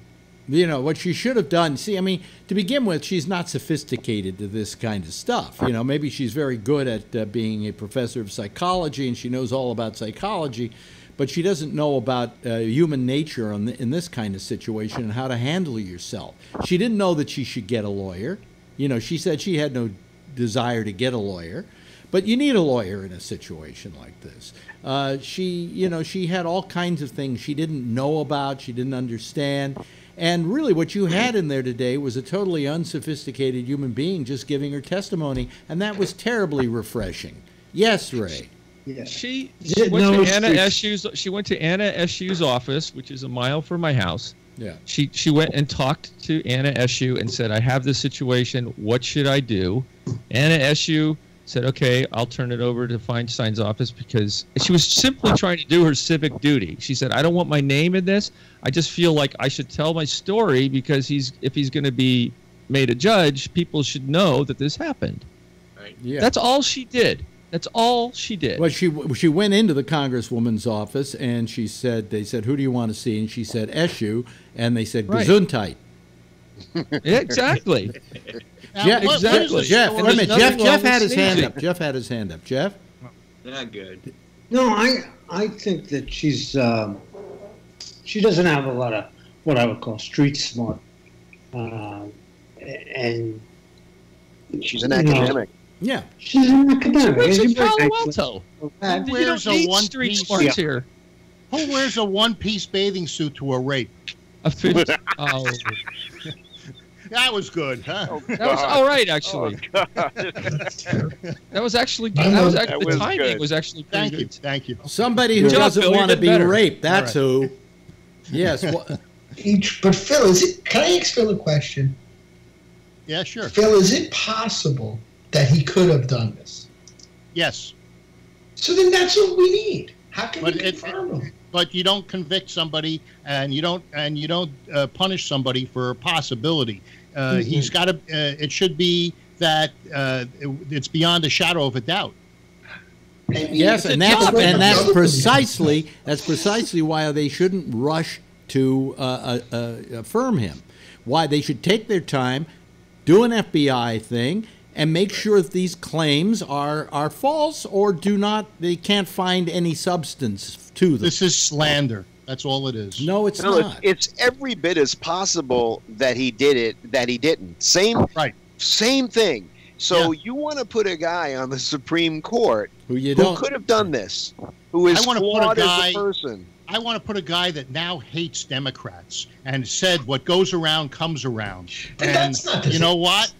You know, what she should have done. See, I mean, to begin with, she's not sophisticated to this kind of stuff. You know, maybe she's very good at being a professor of psychology and she knows all about psychology, but she doesn't know about human nature in this kind of situation and how to handle yourself. She didn't know that she should get a lawyer. You know, she said she had no desire to get a lawyer. But you need a lawyer in a situation like this. She had all kinds of things she didn't know about, she didn't understand. And really what you had in there today was a totally unsophisticated human being just giving her testimony, and that was terribly refreshing. Yes, Ray. Yeah. She went to Anna Eshu's office, which is a mile from my house. Yeah. She went and talked to Anna Eshu and said, I have this situation. What should I do? Anna Eshu said, okay, I'll turn it over to Feinstein's office, because she was simply trying to do her civic duty. She said, I don't want my name in this. I just feel like I should tell my story, because if he's going to be made a judge, people should know that this happened. Right. Yeah. That's all she did. That's all she did. Well, she went into the congresswoman's office and they said, who do you want to see? And she said, Eshu, and they said, Right. Gesundheit. Yeah, exactly. Jeff, exactly. Jeff, And wait a there's minute. nothing Jeff wrong had with his hand sneezing. up. Jeff had his hand up. Jeff? Not good. No, I think that she doesn't have a lot of what I would call street smart, and She's an academic. Yeah. she's an academic. She And lives in you Palo might- Alto. Who You wears don't a need street one-piece smarts here. Who wears a one-piece bathing suit to a rape? A fit. Oh, That was good, huh? that was all right, actually. That was actually good. The timing good. was actually pretty good. Thank you. Somebody who Good job, doesn't Phil. You're want to getting be better. raped. That's All who. Yes. But Phil, can I ask Phil a question? Yeah, sure. Phil, is it possible that he could have done this? Yes. So then that's what we need. How can But we it- confirm him? But you don't convict somebody, and you don't punish somebody for a possibility. He's got to. It should be that it's beyond a shadow of a doubt. Yes, and that's precisely why they shouldn't rush to affirm him. Why they should take their time, do an FBI thing, and make sure that these claims are false or they can't find any substance to them. This is slander. That's all it is. No, it's No, not. it's every bit as possible that he did it, that he didn't. Same thing. So you want to put a guy on the Supreme Court who could have done this, who is flawed as a person. I want to put a guy that now hates Democrats and said what goes around comes around. And that's not the you know what?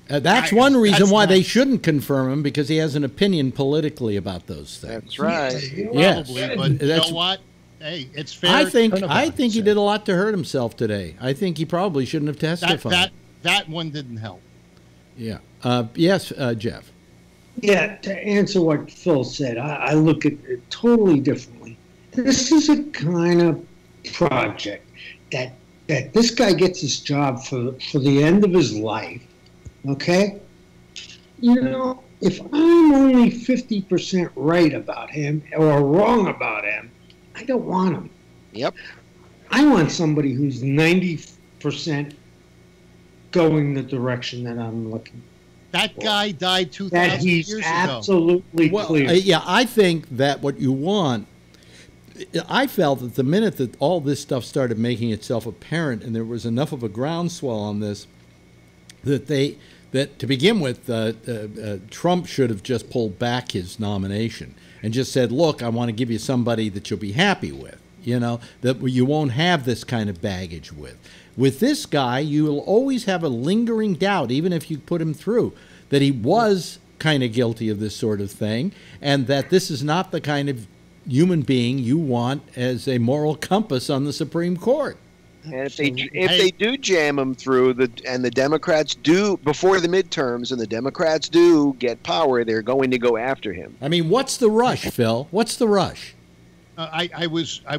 That's one reason that's why not- they shouldn't confirm him, because he has an opinion politically about those things. That's right. Yes. Probably, but you That's- know what? Hey, it's fair. I think he did a lot to hurt himself today. I think he probably shouldn't have testified. That one didn't help. Yeah. Yes, Jeff. Yeah, to answer what Phil said, I look at it totally differently. This is a kind of project that this guy gets his job for the end of his life, okay? You know, if I'm only 50% right about him or wrong about him, I don't want him. Yep. I want somebody who's 90% going the direction that I'm looking. That guy died 2,000 years ago. Absolutely clear. Yeah, I think that what you want. I felt that the minute that all this stuff started making itself apparent, and there was enough of a groundswell on this, that to begin with, Trump should have just pulled back his nomination and just said, "Look, I want to give you somebody that you'll be happy with. You know, that you won't have this kind of baggage with." With this guy, you will always have a lingering doubt, even if you put him through, that he was kind of guilty of this sort of thing, and that this is not the kind of human being you want as a moral compass on the Supreme Court. And if they do jam him through, and the Democrats do before the midterms, and the Democrats do get power, they're going to go after him. I mean, what's the rush, Phil? What's the rush? I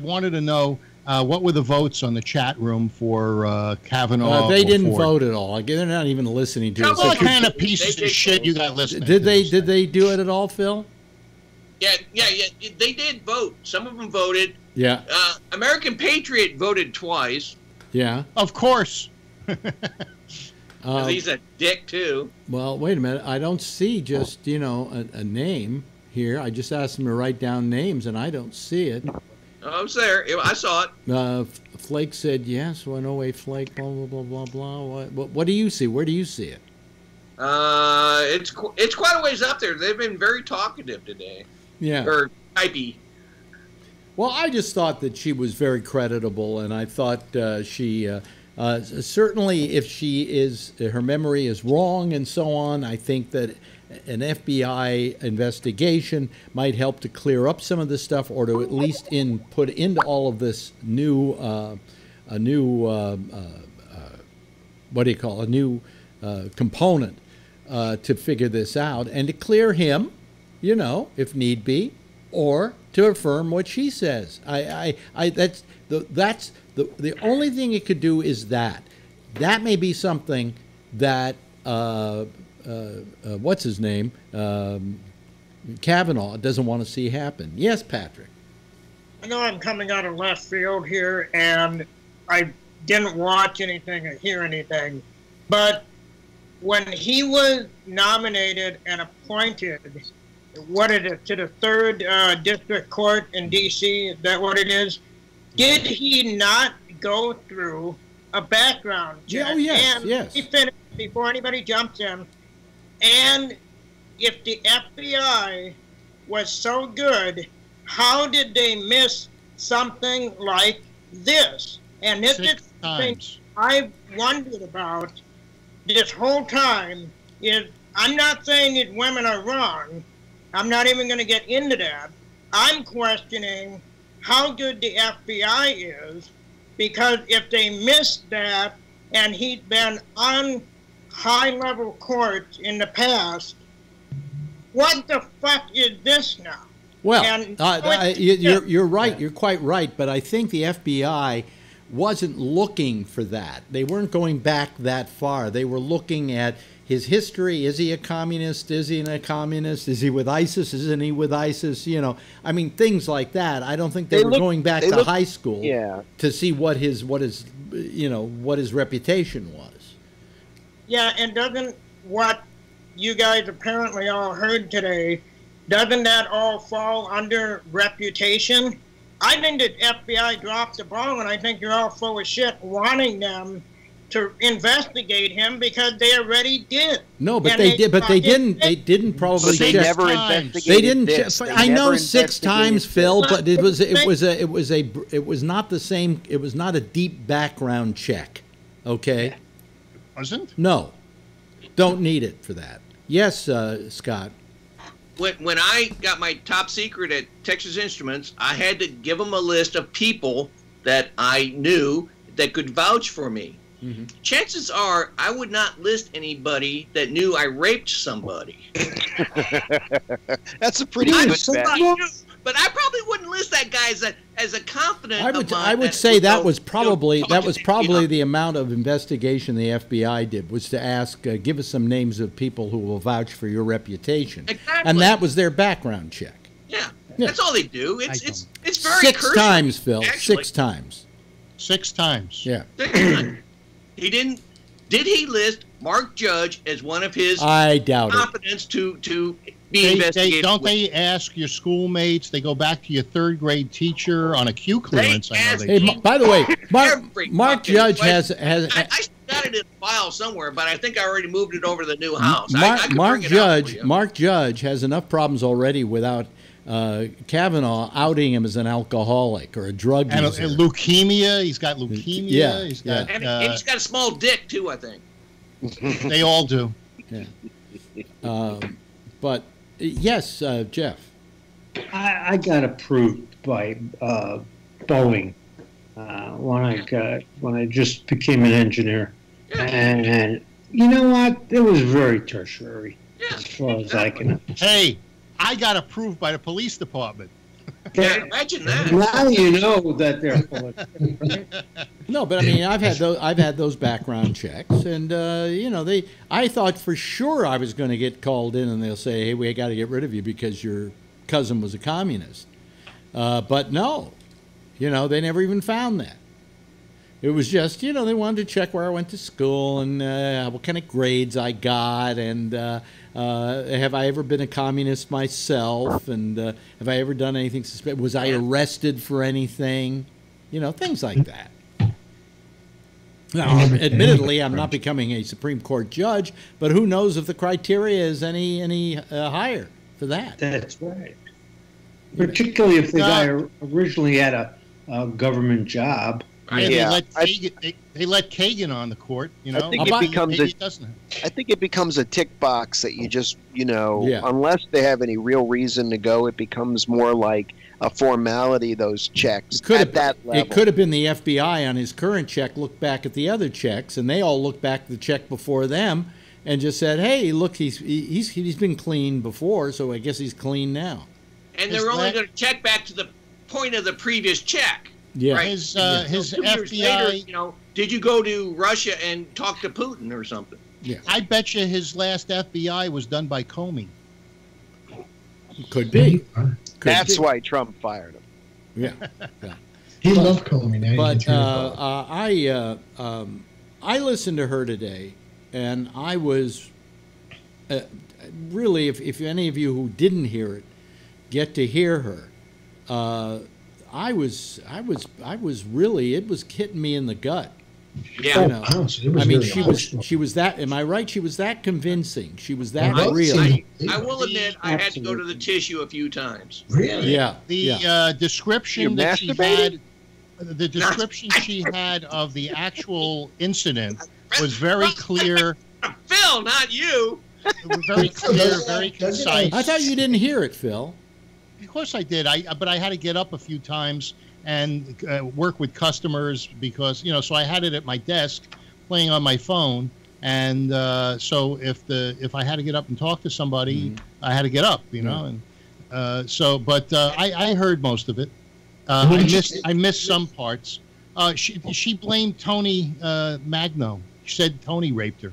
wanted to know what were the votes on the chat room for Kavanaugh. They didn't vote at all. They're not even listening to it. What kind of pieces of shit you got listening? Did they do it at all, Phil? Yeah. They did vote. Some of them voted. Yeah. American Patriot voted twice. Yeah. Of course. He's a dick too. Well, wait a minute. I don't see just a name here. I just asked him to write down names, and I don't see it. Oh, I was there. I saw it. Flake said yes. Well, no way, Flake. Blah blah blah blah blah. What do you see? Where do you see it? It's quite a ways up there. They've been very talkative today. Yeah. Or typey. Well, I just thought that she was very creditable, and I thought she certainly, if her memory is wrong and so on, I think that an FBI investigation might help to clear up some of this stuff, or to at least put into all of this new component to figure this out, and to clear him, if need be, or to affirm what she says. That's the only thing it could do is that. That may be something that what's his name, Kavanaugh doesn't want to see happen. Yes, Patrick. I know I'm coming out of left field here, and I didn't watch anything or hear anything, but when he was nominated and appointed, what is it, to the 3rd District Court in D.C., is that what it is? Did he not go through a background check? Oh, yes, and yes. He finished before anybody jumps in. And if the FBI was so good, how did they miss something like this? And this is the thing I've wondered about this whole time. Is I'm not saying that women are wrong. I'm not even going to get into that. I'm questioning how good the FBI is, because if they missed that and he'd been on high-level courts in the past, what the fuck is this now? Well, you're right. You're quite right. But I think the FBI wasn't looking for that. They weren't going back that far. They were looking at his history. Is he a communist? Is he a communist? Is he with ISIS? Isn't he with ISIS? I mean, things like that. I don't think they were going back to high school to see what his reputation was. Yeah, and doesn't what you guys apparently all heard today, doesn't that all fall under reputation? I think that FBI dropped the ball, and I think you're all full of shit wanting them to investigate him, because they already did. No, but they did. But they didn't. They didn't probably. They never investigated. They didn't. I know 6 times, Phil, but it was not the same. It was not a deep background check. Okay. It wasn't? No, don't need it for that. Yes, Scott. when I got my top secret at Texas Instruments, I had to give them a list of people that I knew that could vouch for me. Mm-hmm. Chances are I would not list anybody that knew I raped somebody. That's a pretty good bet. But I probably wouldn't list that guy as a confident. I would say that was probably the amount of investigation the FBI did, was to ask, give us some names of people who will vouch for your reputation, exactly. And that was their background check. Yeah, that's all they do. It's very six times, Phil. Actually. 6 times. 6 times. Yeah. 6 times. He didn't. Did he list Mark Judge as one of his? I doubt confidence to be investigated. Don't they ask your schoolmates? They go back to your 3rd grade teacher on a Q clearance. By the way, Mark Judge has. I got it in a file somewhere, but I think I already moved it over to the new house. Mark Judge has enough problems already without Kavanaugh outing him as an alcoholic or a drug user. And leukemia. He's got leukemia. Yeah, he's got, and he's got a small dick too, I think. They all do. Yeah. But yes, Jeff. I got approved by Boeing when I just became an engineer, and you know what? It was very tertiary as far as I can. Hey, I got approved by the police department. Yeah, imagine that. Now you know that they're full of. No, but I mean, I've had those background checks, and I thought for sure I was going to get called in, and they'll say, "Hey, we got to get rid of you because your cousin was a communist." But no, they never even found that. It was just, they wanted to check where I went to school and what kind of grades I got, and have I ever been a communist myself, and have I ever done anything suspicious? Was I arrested for anything? Things like that. Now, admittedly, I'm not becoming a Supreme Court judge, but who knows if the criteria is any higher for that? That's right. Particularly if the guy originally had a government job. Yeah, they let Kagan on the court. I think it becomes a tick box that you just, unless they have any real reason to go, it becomes more like a formality. Those checks at that level. It could have been the FBI on his current check looked back at the other checks, and they all looked back at the check before them and just said, "Hey, look, he's been clean before, so I guess he's clean now." And they're only going to check back to the point of the previous check. Yeah. Right. His so 2 years FBI. Later, did you go to Russia and talk to Putin or something? Yeah. I bet you his last FBI was done by Comey. Could be. That's why Trump fired him. Yeah. He loved Comey. But I listened to her today, and I was really, if any of you who didn't hear it get to hear her. I was really, it was hitting me in the gut. Yeah. She was that, am I right? She was that convincing. She was that real. I will admit, I had to go to the tissue a few times. Really? Yeah. The description that she had, the description she had of the actual incident was very clear. Phil, not you. It was very clear, very concise. I thought you didn't hear it, Phil. Of course I did. But I had to get up a few times and work with customers because so I had it at my desk, playing on my phone, and so if I had to get up and talk to somebody, I had to get up, and But I heard most of it. I missed some parts. She blamed Tony Magno. She said Tony raped her.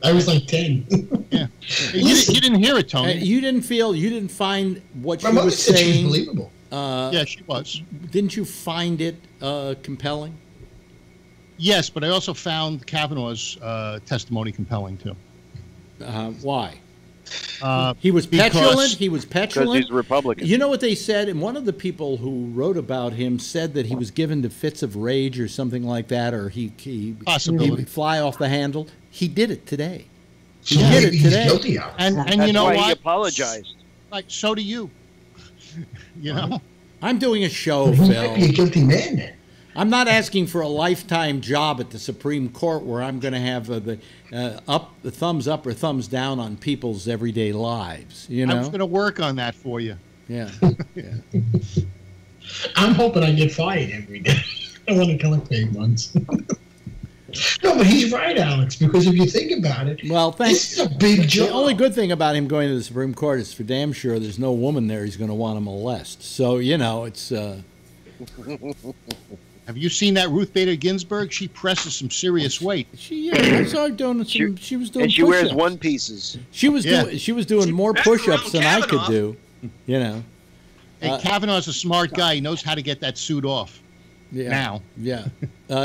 I was like 10. Yeah, you didn't hear it, Tony. You didn't find what she was saying. She was believable. Yeah, she was. Didn't you find it compelling? Yes, but I also found Kavanaugh's testimony compelling too. Why? He was petulant. He was petulant. Because he's Republican. You know what they said? And one of the people who wrote about him said that he was given to fits of rage or something like that, or he would fly off the handle. He did it today. He did it today. Guilty of it. And you know what? He apologized. Like, so do you. You know? I'm doing a show, He Phil. might be a guilty man then. I'm not asking for a lifetime job at the Supreme Court where I'm going to have the thumbs up or thumbs down on people's everyday lives. You know, I was going to work on that for you. Yeah. Yeah. I'm hoping I get fired every day. I want to collect paid ones. No, but he's right, Alex, because if you think about it, this is a big job. The only good thing about him going to the Supreme Court is for damn sure there's no woman there he's going to want to molest. So, you know, it's... Have you seen that Ruth Bader Ginsburg? She presses some serious weight. I saw her doing some... She was doing and she push-ups. wears one pieces. She was doing more push-ups than I could do, you know. Hey, Kavanaugh's a smart guy. He knows how to get that suit off. Yeah. Now. Yeah.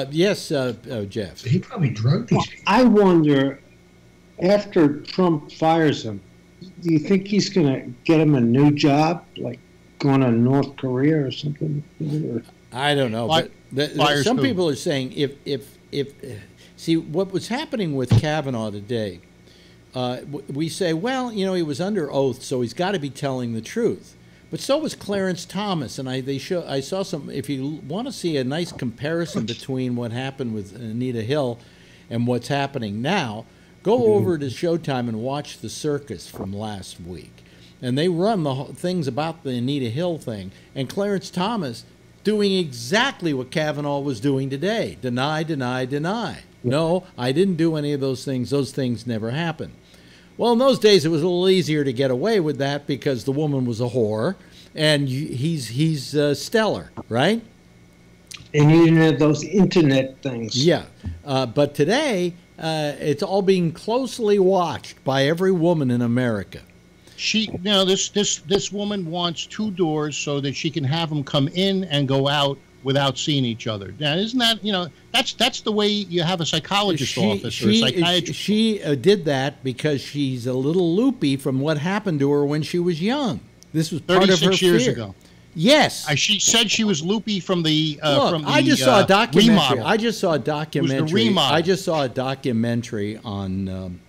Yes, Jeff. He probably drugged these people. I wonder, after Trump fires him, do you think he's going to get him a new job, like going to North Korea or something? I don't know. But some people are saying if see what was happening with Kavanaugh today, we say, well, you know, he was under oath, so he's got to be telling the truth. But so was Clarence Thomas, and I saw some. If you want to see a nice comparison between what happened with Anita Hill and what's happening now, go over to Showtime and watch The Circus from last week, and they run the things about the Anita Hill thing, and Clarence Thomas doing exactly what Kavanaugh was doing today: deny, deny, deny. No, I didn't do any of those things. Those things never happened. Well, in those days, it was a little easier to get away with that because the woman was a whore, and he's stellar, right? And you didn't have those internet things. Yeah, but today, it's all being closely watched by every woman in America. This woman wants two doors so that she can have them come in and go out without seeing each other. Now, isn't that, you know, that's the way you have a psychologist office or a psychiatrist? She did that because she's a little loopy from what happened to her when she was young. This was part of her 36 years fear. ago. Yes. She said she was loopy from the I just saw a documentary. remodel. I just saw a documentary. It was the remodel. I just saw a documentary on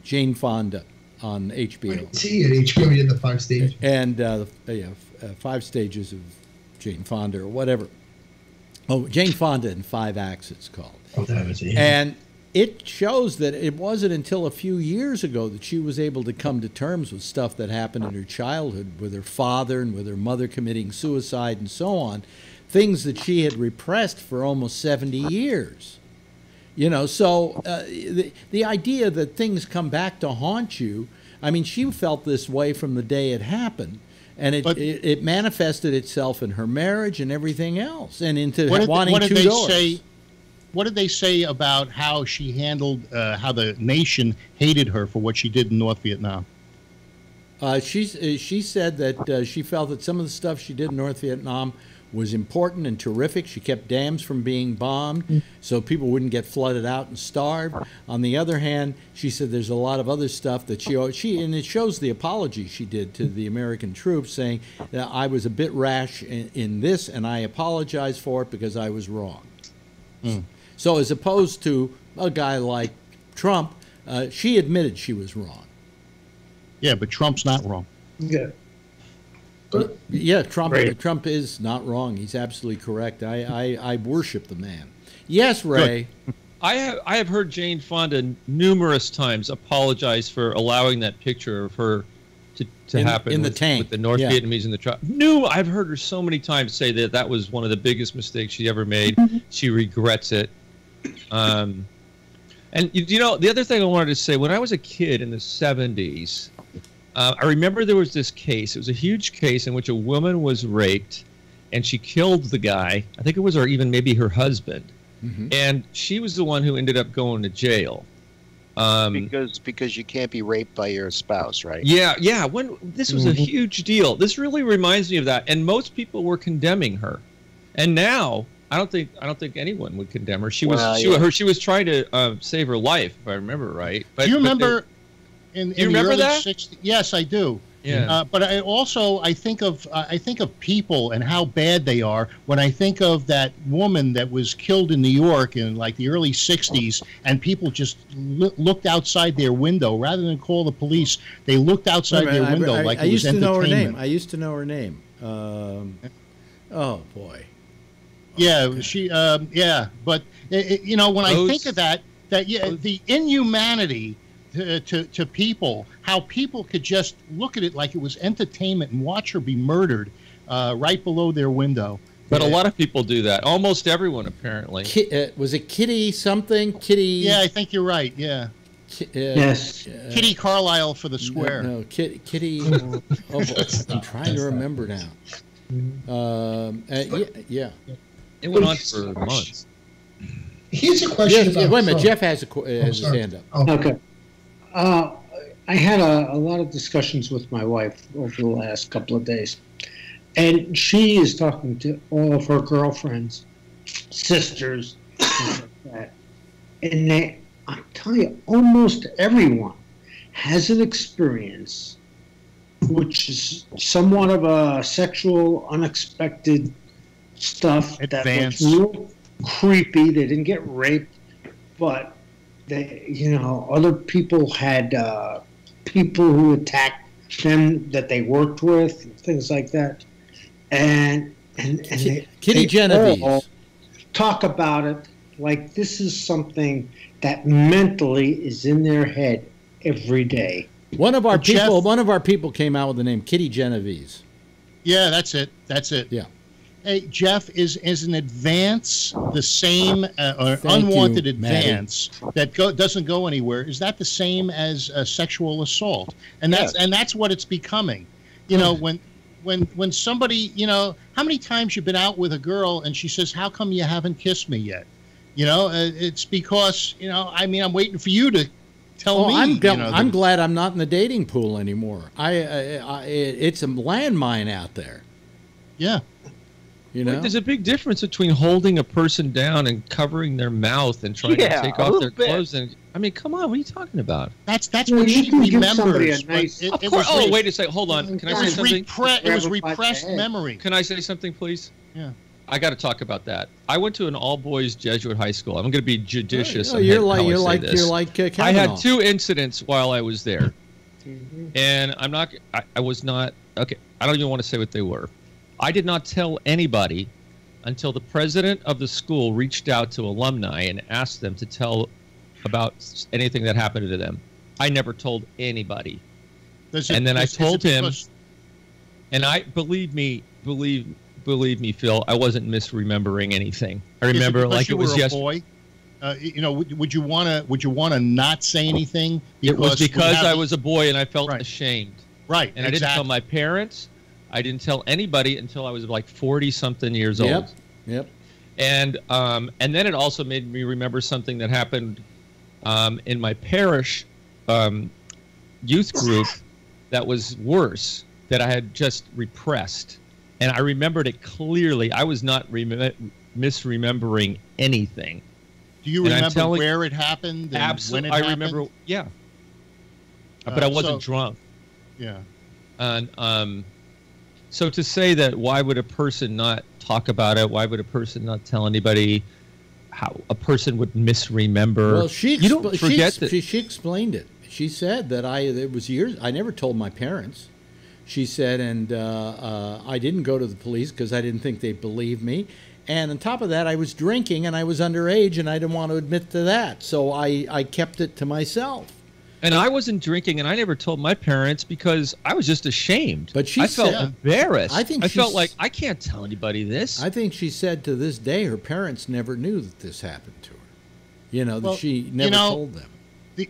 Jane Fonda on HBO. I didn't see it. HBO did the 5 stages. And 5 stages of Jane Fonda or whatever. Oh, Jane Fonda in 5 acts, it's called. Oh, that was it. And it shows that it wasn't until a few years ago that she was able to come to terms with stuff that happened in her childhood with her father and with her mother committing suicide and so on, things that she had repressed for almost 70 years. You know, so the idea that things come back to haunt you, I mean, she felt this way from the day it happened. And it manifested itself in her marriage and everything else, and into wanting two doors. What did they say about how she handled, how the nation hated her for what she did in North Vietnam? She said that she felt that some of the stuff she did in North Vietnam was important and terrific. She kept dams from being bombed so people wouldn't get flooded out and starve. On the other hand, she said there's a lot of other stuff that she and it shows the apology she did to the American troops, saying that I was a bit rash in this and I apologize for it because I was wrong. So as opposed to a guy like Trump, she admitted she was wrong. Yeah, but Trump's not wrong. Yeah. But yeah, Trump is not wrong. He's absolutely correct. I worship the man. Yes, Ray. Good. I have heard Jane Fonda numerous times apologize for allowing that picture of her to happen in the tank with the North Vietnamese in the truck. I've heard her so many times say that was one of the biggest mistakes she ever made. She regrets it. And you know, the other thing I wanted to say, when I was a kid in the 70s, I remember there was this case. It was a huge case in which a woman was raped, and she killed the guy. I think it was maybe her husband, and she was the one who ended up going to jail. Because you can't be raped by your spouse, right? Yeah. When this was a huge deal. This really reminds me of that, and most people were condemning her, and now I don't think anyone would condemn her. She was trying to save her life, if I remember right. But, do you remember? In you remember the early that? 60s, yes, I do. Yeah. But I think of people and how bad they are when I think of that woman that was killed in New York in like the early 60s, and people just looked outside their window rather than call the police. They looked outside their window like it was entertainment. I used to know her name. Oh boy. Yeah, she. Yeah, but you know, when I think of that, the inhumanity to people, how people could just look at it like it was entertainment and watch her be murdered right below their window. But a lot of people do that. Almost everyone, apparently. Was it Kitty something? Kitty? Yeah, I think you're right. Yeah. Yes. Kitty Carlisle for the square. No, Kitty. I'm trying to remember now. Yeah. It went on for months. Here's a question about... Wait a minute. Jeff has his hand up. Oh. Okay. I had a lot of discussions with my wife over the last couple of days. And she is talking to all of her girlfriends, sisters, things like that. And I'm telling you, almost everyone has an experience which is somewhat of a sexual, unexpected stuff that was real creepy. They didn't get raped, but other people had people who attacked them that they worked with, things like that. And Kitty Genovese all talk about it like this is something that mentally is in their head every day. One of our people came out with the name Kitty Genovese. Yeah, that's it. Yeah. Hey, Jeff, is an advance the same or unwanted advance that doesn't go anywhere? Is that the same as sexual assault? And that's what it's becoming. You know, when somebody, how many times you've been out with a girl and she says, "How come you haven't kissed me yet?" It's because I'm waiting for you to tell me. I'm glad I'm not in the dating pool anymore. It's a landmine out there. Yeah. There's a big difference between holding a person down and covering their mouth and trying to take off their clothes. And come on, what are you talking about? That's what she remembers. Wait a second, hold on. Can I say something? It was repressed memory. Can I say something, please? Yeah. I got to talk about that. I went to an all-boys Jesuit high school. I'm going to be judicious. You're like Kavanaugh. I had 2 incidents while I was there, and I was not okay. I don't even want to say what they were. I did not tell anybody until the president of the school reached out to alumni and asked them to tell about anything that happened to them. I never told anybody. I told him, and believe me, Phil, I wasn't misremembering anything. I remember like it was yesterday. Would you want to not say anything? It was because I was a boy and I felt ashamed. Right. And I didn't tell my parents. I didn't tell anybody until I was like 40-something years old. Yep. And then it also made me remember something that happened in my parish youth group that was worse, that I had just repressed. And I remembered it clearly. I was not misremembering anything. Do you remember where it happened? Absolutely. When it happened? Remember, yeah. But I wasn't drunk. Yeah. And so to say that why would a person not talk about it? Why would a person not tell anybody? How a person would misremember? Well, she explained it. She said that it was years. I never told my parents. She said, and I didn't go to the police because I didn't think they'd believe me. And on top of that, I was drinking and I was underage and I didn't want to admit to that. So I kept it to myself. And I wasn't drinking, and I never told my parents because I was just ashamed. But I felt embarrassed. I felt like I can't tell anybody this. I think she said to this day her parents never knew that this happened to her. That she never told them.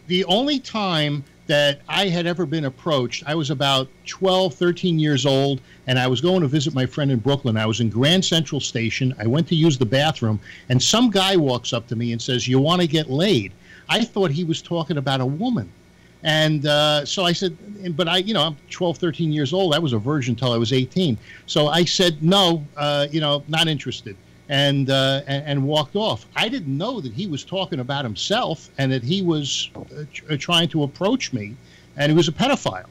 The only time that I had ever been approached, I was about 12, 13 years old, and I was going to visit my friend in Brooklyn. I was in Grand Central Station. I went to use the bathroom, and some guy walks up to me and says, "You want to get laid?" I thought he was talking about a woman. And so I said, but I'm 12, 13 years old. I was a virgin until I was 18. So I said, no, not interested, and walked off. I didn't know that he was talking about himself and that he was trying to approach me, and he was a pedophile.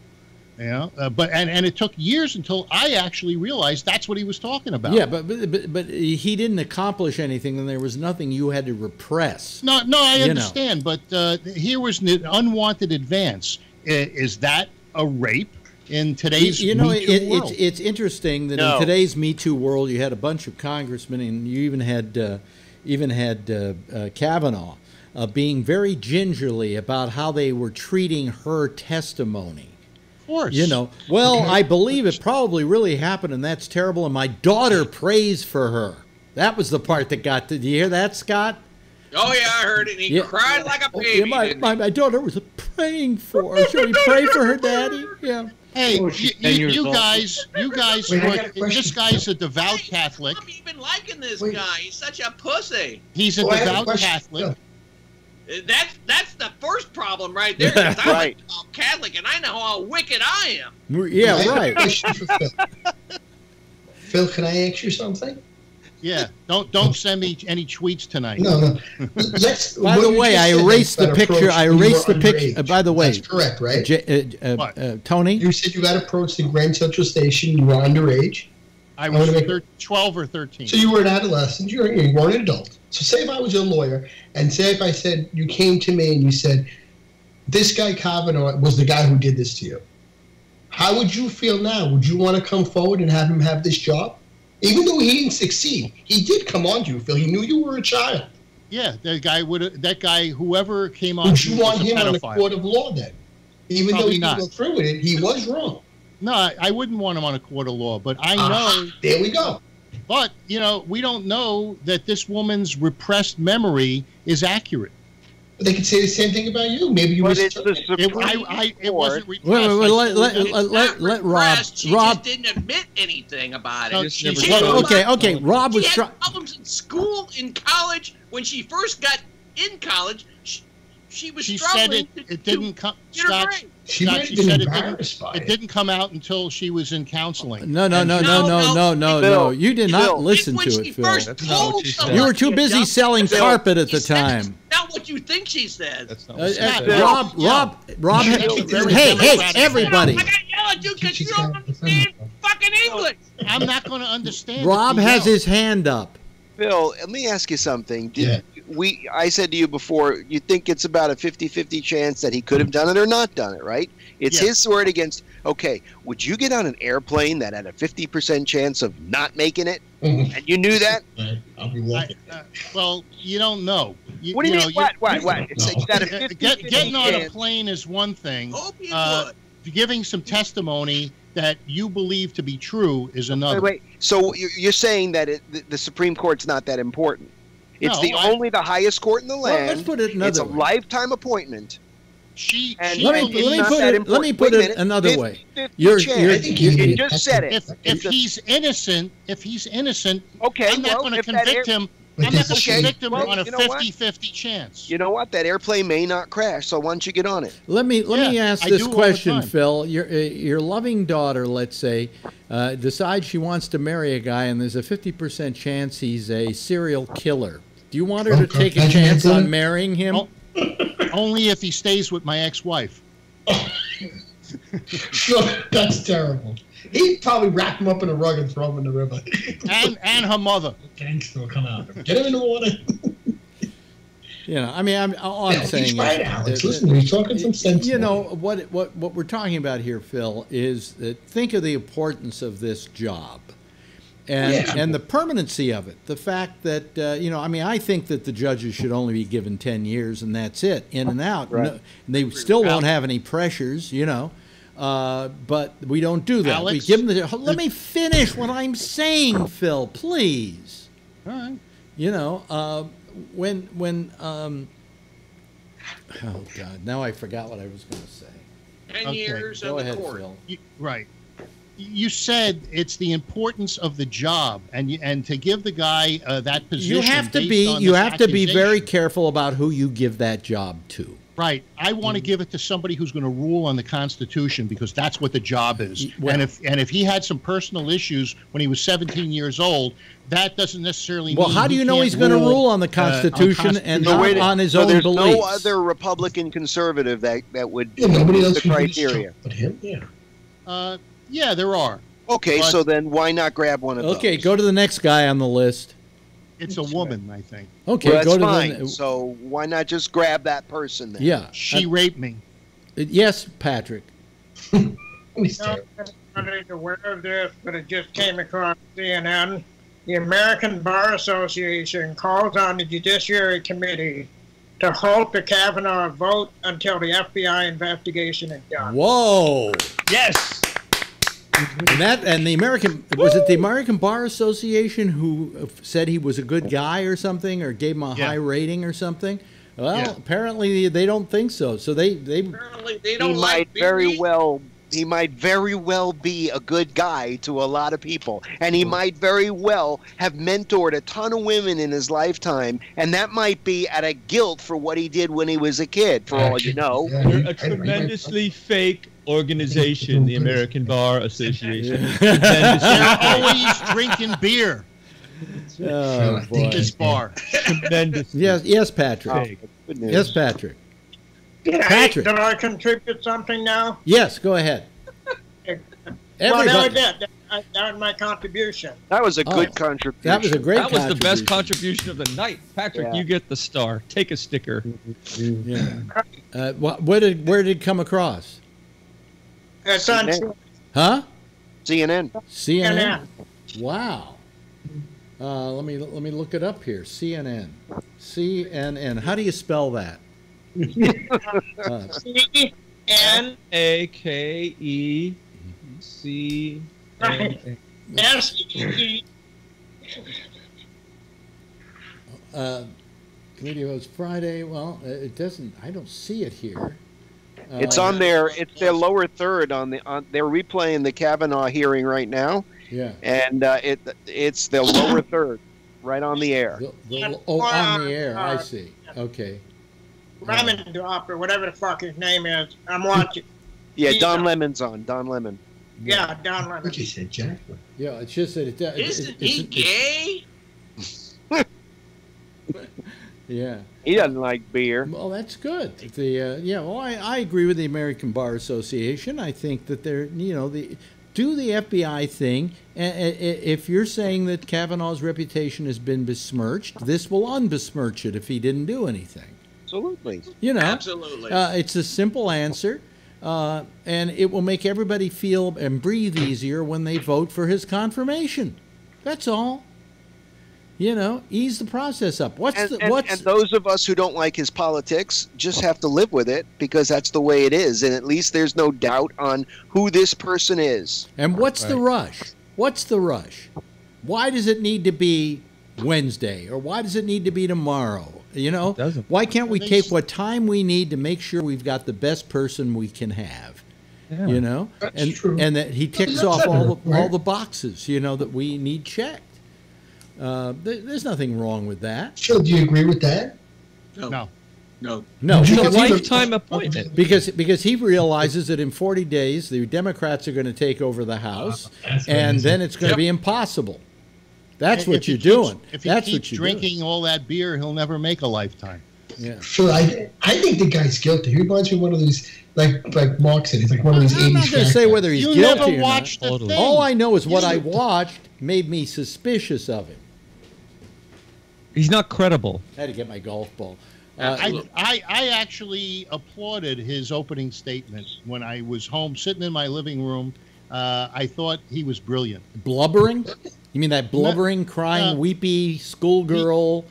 But it took years until I actually realized that's what he was talking about. Yeah, but he didn't accomplish anything, and there was nothing you had to repress. No, I understand. But here was an unwanted advance. Is that a rape? in today's you know, Me Too world. it's interesting that in today's Me Too world, you had a bunch of congressmen, and you even had Kavanaugh being very gingerly about how they were treating her testimony. Of course. You know, well, I believe it probably really happened, and that's terrible. And my daughter prays for her. That was the part that got to. Do you hear that, Scott? Oh yeah, I heard it. And he cried like a baby. Yeah, my daughter was praying for her. Should we pray for her, Daddy? Yeah. Hey, you guys, this guy's a devout Catholic. I'm even liking this guy. He's such a pussy. He's a devout Catholic. That's the first problem right there. I'm a Catholic, and I know how wicked I am. Yeah, right. Phil, can I ask you something? Yeah, don't send me any tweets tonight. No. By the way, I erased the picture. I erased the picture. By the way, that's correct, right? Tony, you said you got approached the Grand Central Station. You were underage. I was 12 or 13. So you were an adolescent. You weren't an adult. So say if I was your lawyer, and say if I said you came to me and you said, this guy Kavanaugh was the guy who did this to you. How would you feel now? Would you want to come forward and have him have this job? Even though he didn't succeed, he did come on to you, Phil. He knew you were a child. Yeah, that guy, whoever came on. Would you want him on the court of law then? Even though he didn't go through with it, he was wrong. No, I wouldn't want him on a court of law, but I know. There we go. But, we don't know that this woman's repressed memory is accurate. But they could say the same thing about you. Maybe you were. It wasn't repressed. Let Rob. She just didn't admit anything about it. Okay. Rob was trying. Problems in school, in college. When she first got in college, she was struggling. It didn't come. Scott, she said it didn't come out until she was in counseling. No. You did not listen to it, Phil. You were too busy selling carpet at the time. Not what you think she said. Rob. Hey, everybody. I got to yell at you because you don't understand fucking English. I'm not going to understand. Rob has his hand up. Phil, let me ask you something. I said to you before, you think it's about a 50-50 chance that he could have done it or not done it, right? It's his word against. Okay, would you get on an airplane that had a 50% chance of not making it, and you knew that? I'll be walking. Well, you don't know. What do you mean? What? It's got a getting on a plane is one thing. Giving some testimony that you believe to be true is another. Wait. So you're saying that the Supreme Court's not that important? It's only the highest court in the land. Well, let's put it another way. It's a lifetime appointment. Let me put it another way. You just said it. If he's innocent, okay, I'm not going to convict him. I'm not going to convict him on a 50-50 chance. You know what? That airplane may not crash, so why don't you get on it? Let me ask this question, Phil. Your loving daughter, let's say, decides she wants to marry a guy, and there's a 50% chance he's a serial killer. Do you want her to take a chance on marrying him? Only if he stays with my ex-wife. That's terrible. He'd probably wrap him up in a rug and throw him in the river. and her mother. Gangster will come out. Get him in the water. All I'm saying is, right, Alex. Listen, he's talking some sense. What we're talking about here, Phil, is that think of the importance of this job. And the permanency of it, the fact that, I think that the judges should only be given 10 years and that's it, in and out. Right. No, they still won't have any pressures, but we don't do that. Alex, we give them let me finish what I'm saying, Phil, please. All right. Oh, God, now I forgot what I was going to say. 10 years Go in ahead, the court. Phil. Right. You said it's the importance of the job, and to give the guy that position. You have to be very careful about who you give that job to. Right. I want to give it to somebody who's going to rule on the Constitution because that's what the job is. Well, and if he had some personal issues when he was 17 years old, that doesn't necessarily mean. Well, how do you know he's going to rule on the Constitution and not on his own beliefs? There's no other Republican conservative that would meet the criteria. But him, yeah, there are. Okay, so then why not grab one of those? Okay, go to the next guy on the list. It's a woman, I think. Okay, well, go to fine. So why not just grab that person then? Yeah. She raped me. Yes, Patrick. Not everybody's aware of this, but it just came across CNN. The American Bar Association calls on the Judiciary Committee to halt the Kavanaugh vote until the FBI investigation is done. Whoa! Yes. And the American, was it the American Bar Association who said he was a good guy or something, or gave him a high rating or something? Well, apparently they don't think so. So they apparently they don't like he might very well be a good guy to a lot of people, and he might very well have mentored a ton of women in his lifetime, and that might be at a guilt for what he did when he was a kid, for all you know. They're a tremendously fake organization, the American Bar Association. They're always drinking beer. Oh, boy. This bar. Tremendous. Yes, Patrick. Yes, Patrick. Patrick. Did I contribute something now? Yes, go ahead. Well, that was it. That was my contribution. That was a good contribution. That was a great That was the best contribution of the night. Patrick, you get the star. Take a sticker. Yeah. Where did it come across? It's on Huh? CNN. CNN. Wow. Let me look it up here. CNN. CNN. How do you spell that? C-N-A-K-E-C. Committee votes Friday. Well, it doesn't. I don't see it here. It's on their. It's their lower third on the. They're replaying the Kavanaugh hearing right now. Yeah. And it's the lower third, right on the air. On the air. I see. Okay. Lemondrop or whatever the fuck his name is. I'm watching. Yeah, Don Lemon's on. Don Lemon. Yeah, Don Lemon. What you said, Jack? Yeah, it's just that Isn't he gay? Yeah. He doesn't like beer. Well, that's good. I agree with the American Bar Association. I think that they're, do the FBI thing. If you're saying that Kavanaugh's reputation has been besmirched, this will unbesmirch it if he didn't do anything. Absolutely. Absolutely. It's a simple answer, and it will make everybody feel and breathe easier when they vote for his confirmation. That's all. Ease the process up. And those of us who don't like his politics just have to live with it because that's the way it is, and at least there's no doubt on who this person is. And what's the rush? What's the rush? Why does it need to be Wednesday, or why does it need to be tomorrow? Why can't we take what time we need to make sure we've got the best person we can have? Yeah. That's true. And that he ticks off all the boxes, that we need checked. There's nothing wrong with that. Phil, do you agree with that? No. It's a lifetime appointment. Because he realizes that in 40 days the Democrats are going to take over the House, and then it's going to be impossible. That's what you're doing. If he keeps drinking all that beer, he'll never make a lifetime. Yeah. Phil, I think the guy's guilty. He reminds me of one of these, like Mark said, he's like one of these 80s. I'm not going to say whether he's guilty or not. You never watched the thing. All I know is what I watched made me suspicious of him. He's not credible. I had to get my golf ball. I actually applauded his opening statement when I was home sitting in my living room. I thought he was brilliant. Blubbering? You mean that blubbering, crying, weepy schoolgirl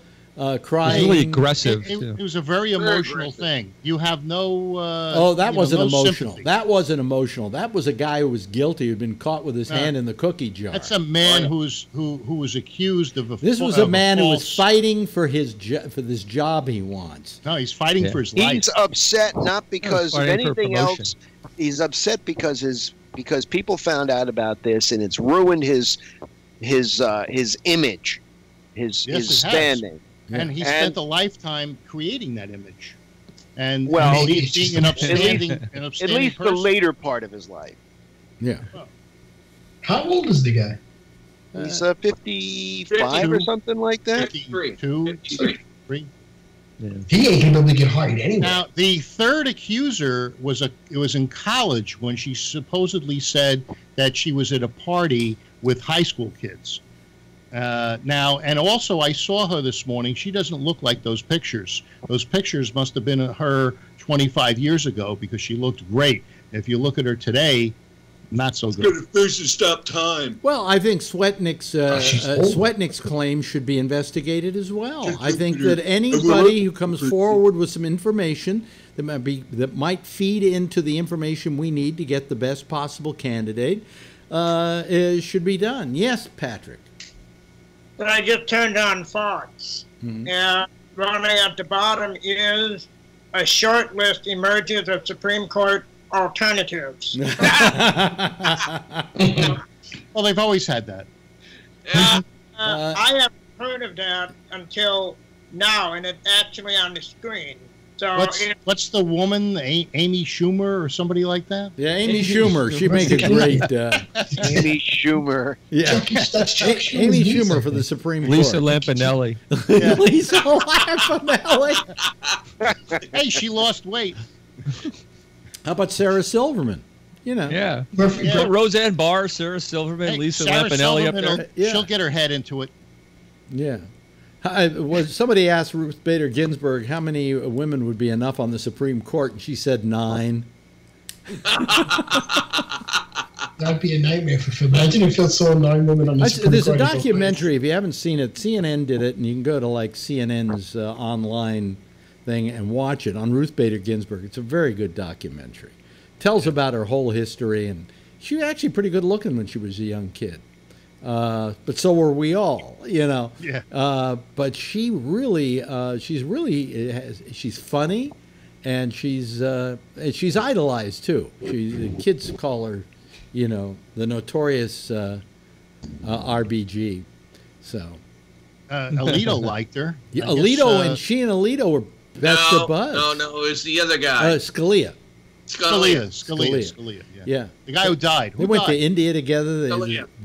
crying? Really aggressive. It was a very emotional thing. You have no. That wasn't emotional. Sympathy. That wasn't emotional. That was a guy who was guilty, who'd been caught with his hand in the cookie jar. That's a man who was accused of a. This was a man who was fighting for this job he wants. No, he's fighting for his life. He's upset not because of anything else. He's upset because people found out about this and it's ruined his image, his standing. Yeah. And he spent a lifetime creating that image. And he's being an upstanding at least person. the later part of his life. Yeah. How old is the guy? He's 55 or something like that. 52. Yeah. He ain't gonna be able to get hired anyway. Now, the third accuser was in college when she supposedly said that she was at a party with high school kids. And also I saw her this morning. She doesn't look like those pictures. Those pictures must have been her 25 years ago because she looked great. If you look at her today, Not so good. Go to first and stop time. Well, I think Swetnick's claim should be investigated as well. I think that anybody who comes forward with some information that might feed into the information we need to get the best possible candidate should be done. Yes, Patrick. But I just turned on Fox, and running at the bottom is a short list emerges of Supreme Court alternatives. Well, they've always had that. I haven't heard of that until now, and it's actually on the screen. So what's the woman, Amy Schumer or somebody like that? Yeah, Amy Schumer. She'd make a great... Amy Schumer. Yeah. Amy Schumer for the Supreme Court. Lisa Lampanelli. Lisa Lampanelli. Hey, she lost weight. How about Sarah Silverman? You know. Yeah. Roseanne Barr, Sarah Silverman, Lisa Lampanelli up there. She'll get her head into it. Yeah. Somebody asked Ruth Bader Ginsburg how many women would be enough on the Supreme Court, and she said 9. That'd be a nightmare for Phil. Imagine if Phil saw 9 women on the Supreme There's Court. a documentary, if you haven't seen it, CNN did it, and you can go to like CNN's online thing and watch it on Ruth Bader Ginsburg. It's a very good documentary. Tells about her whole history, and she was actually pretty good looking when she was a young kid. But so were we all, you know. Yeah. But she's funny, and she's idolized too. Kids call her, you know, the notorious RBG. So. Alito liked her. Yeah, Alito and Alito were best of buds. No, it was the other guy. Scalia. Scalia. Yeah. The guy who died. They went to India together.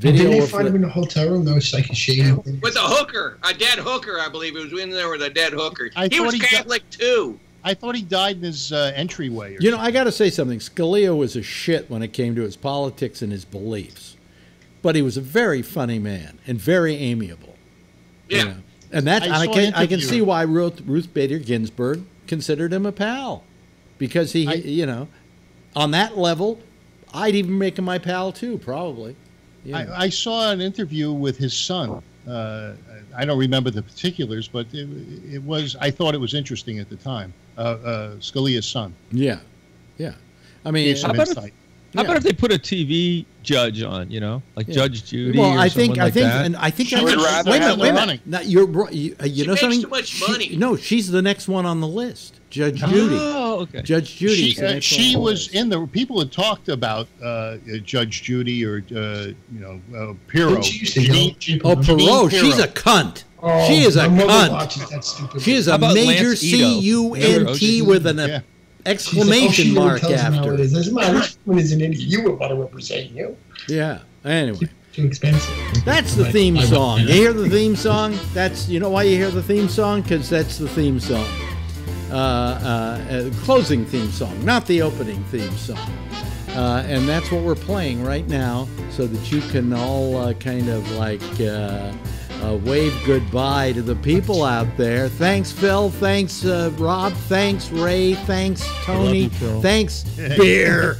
Didn't they find him in a hotel room? That was like a shady. With a hooker, a dead hooker, I believe. It was in there with a dead hooker. He was Catholic too. I thought he died in his entryway. You know, I got to say something. Scalia was a shit when it came to his politics and his beliefs, but he was a very funny man and very amiable. Yeah, you know? And I can see why Ruth Bader Ginsburg considered him a pal. Because you know, on that level, I'd even make him my pal too, probably. Yeah. I saw an interview with his son. I don't remember the particulars, but it was. I thought it was interesting at the time. Scalia's son. Yeah. I mean, how about if they put a TV judge on? You know, like Judge Judy. Well, I think wait a minute. Now, you know something? Too much money. No, she's the next one on the list. Judge Judy. Oh, okay. Judge Judy. She was in the. People had talked about Judge Judy or Pirro. Perot. She's a cunt. Oh, she is a cunt. She is a major CUNT with an exclamation mark after. This one is an idiot. You would want to represent you. Yeah. Anyway. Too expensive. That's the theme song. You hear the theme song? You know why you hear the theme song? Because that's the theme song. Closing theme song, not the opening theme song. And that's what we're playing right now so that you can all kind of like wave goodbye to the people out there. Thanks, Phil. Thanks, Rob. Thanks, Ray. Thanks, Tony. Thanks, beer,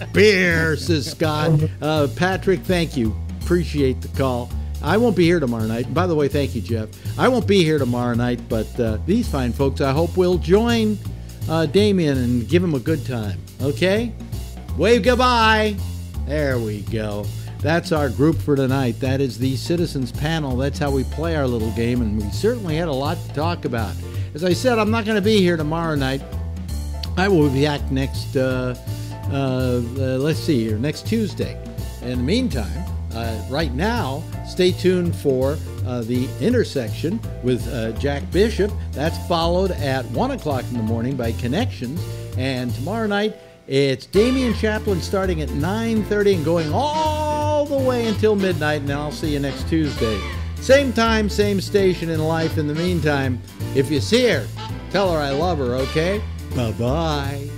says Scott. Patrick, thank you. Appreciate the call. I won't be here tomorrow night. By the way, thank you, Jeff. I won't be here tomorrow night, but these fine folks, I hope, will join Damien and give him a good time. Okay? Wave goodbye. There we go. That's our group for tonight. That is the Citizens Panel. That's how we play our little game, and we certainly had a lot to talk about. As I said, I'm not going to be here tomorrow night. I will be back next, let's see here, next Tuesday. In the meantime, right now, stay tuned for The Intersection with Jack Bishop. That's followed at 1 o'clock in the morning by Connections. And tomorrow night, it's Damian Chaplin starting at 9:30 and going all the way until midnight. And I'll see you next Tuesday. Same time, same station in life. In the meantime, if you see her, tell her I love her, okay? Bye-bye.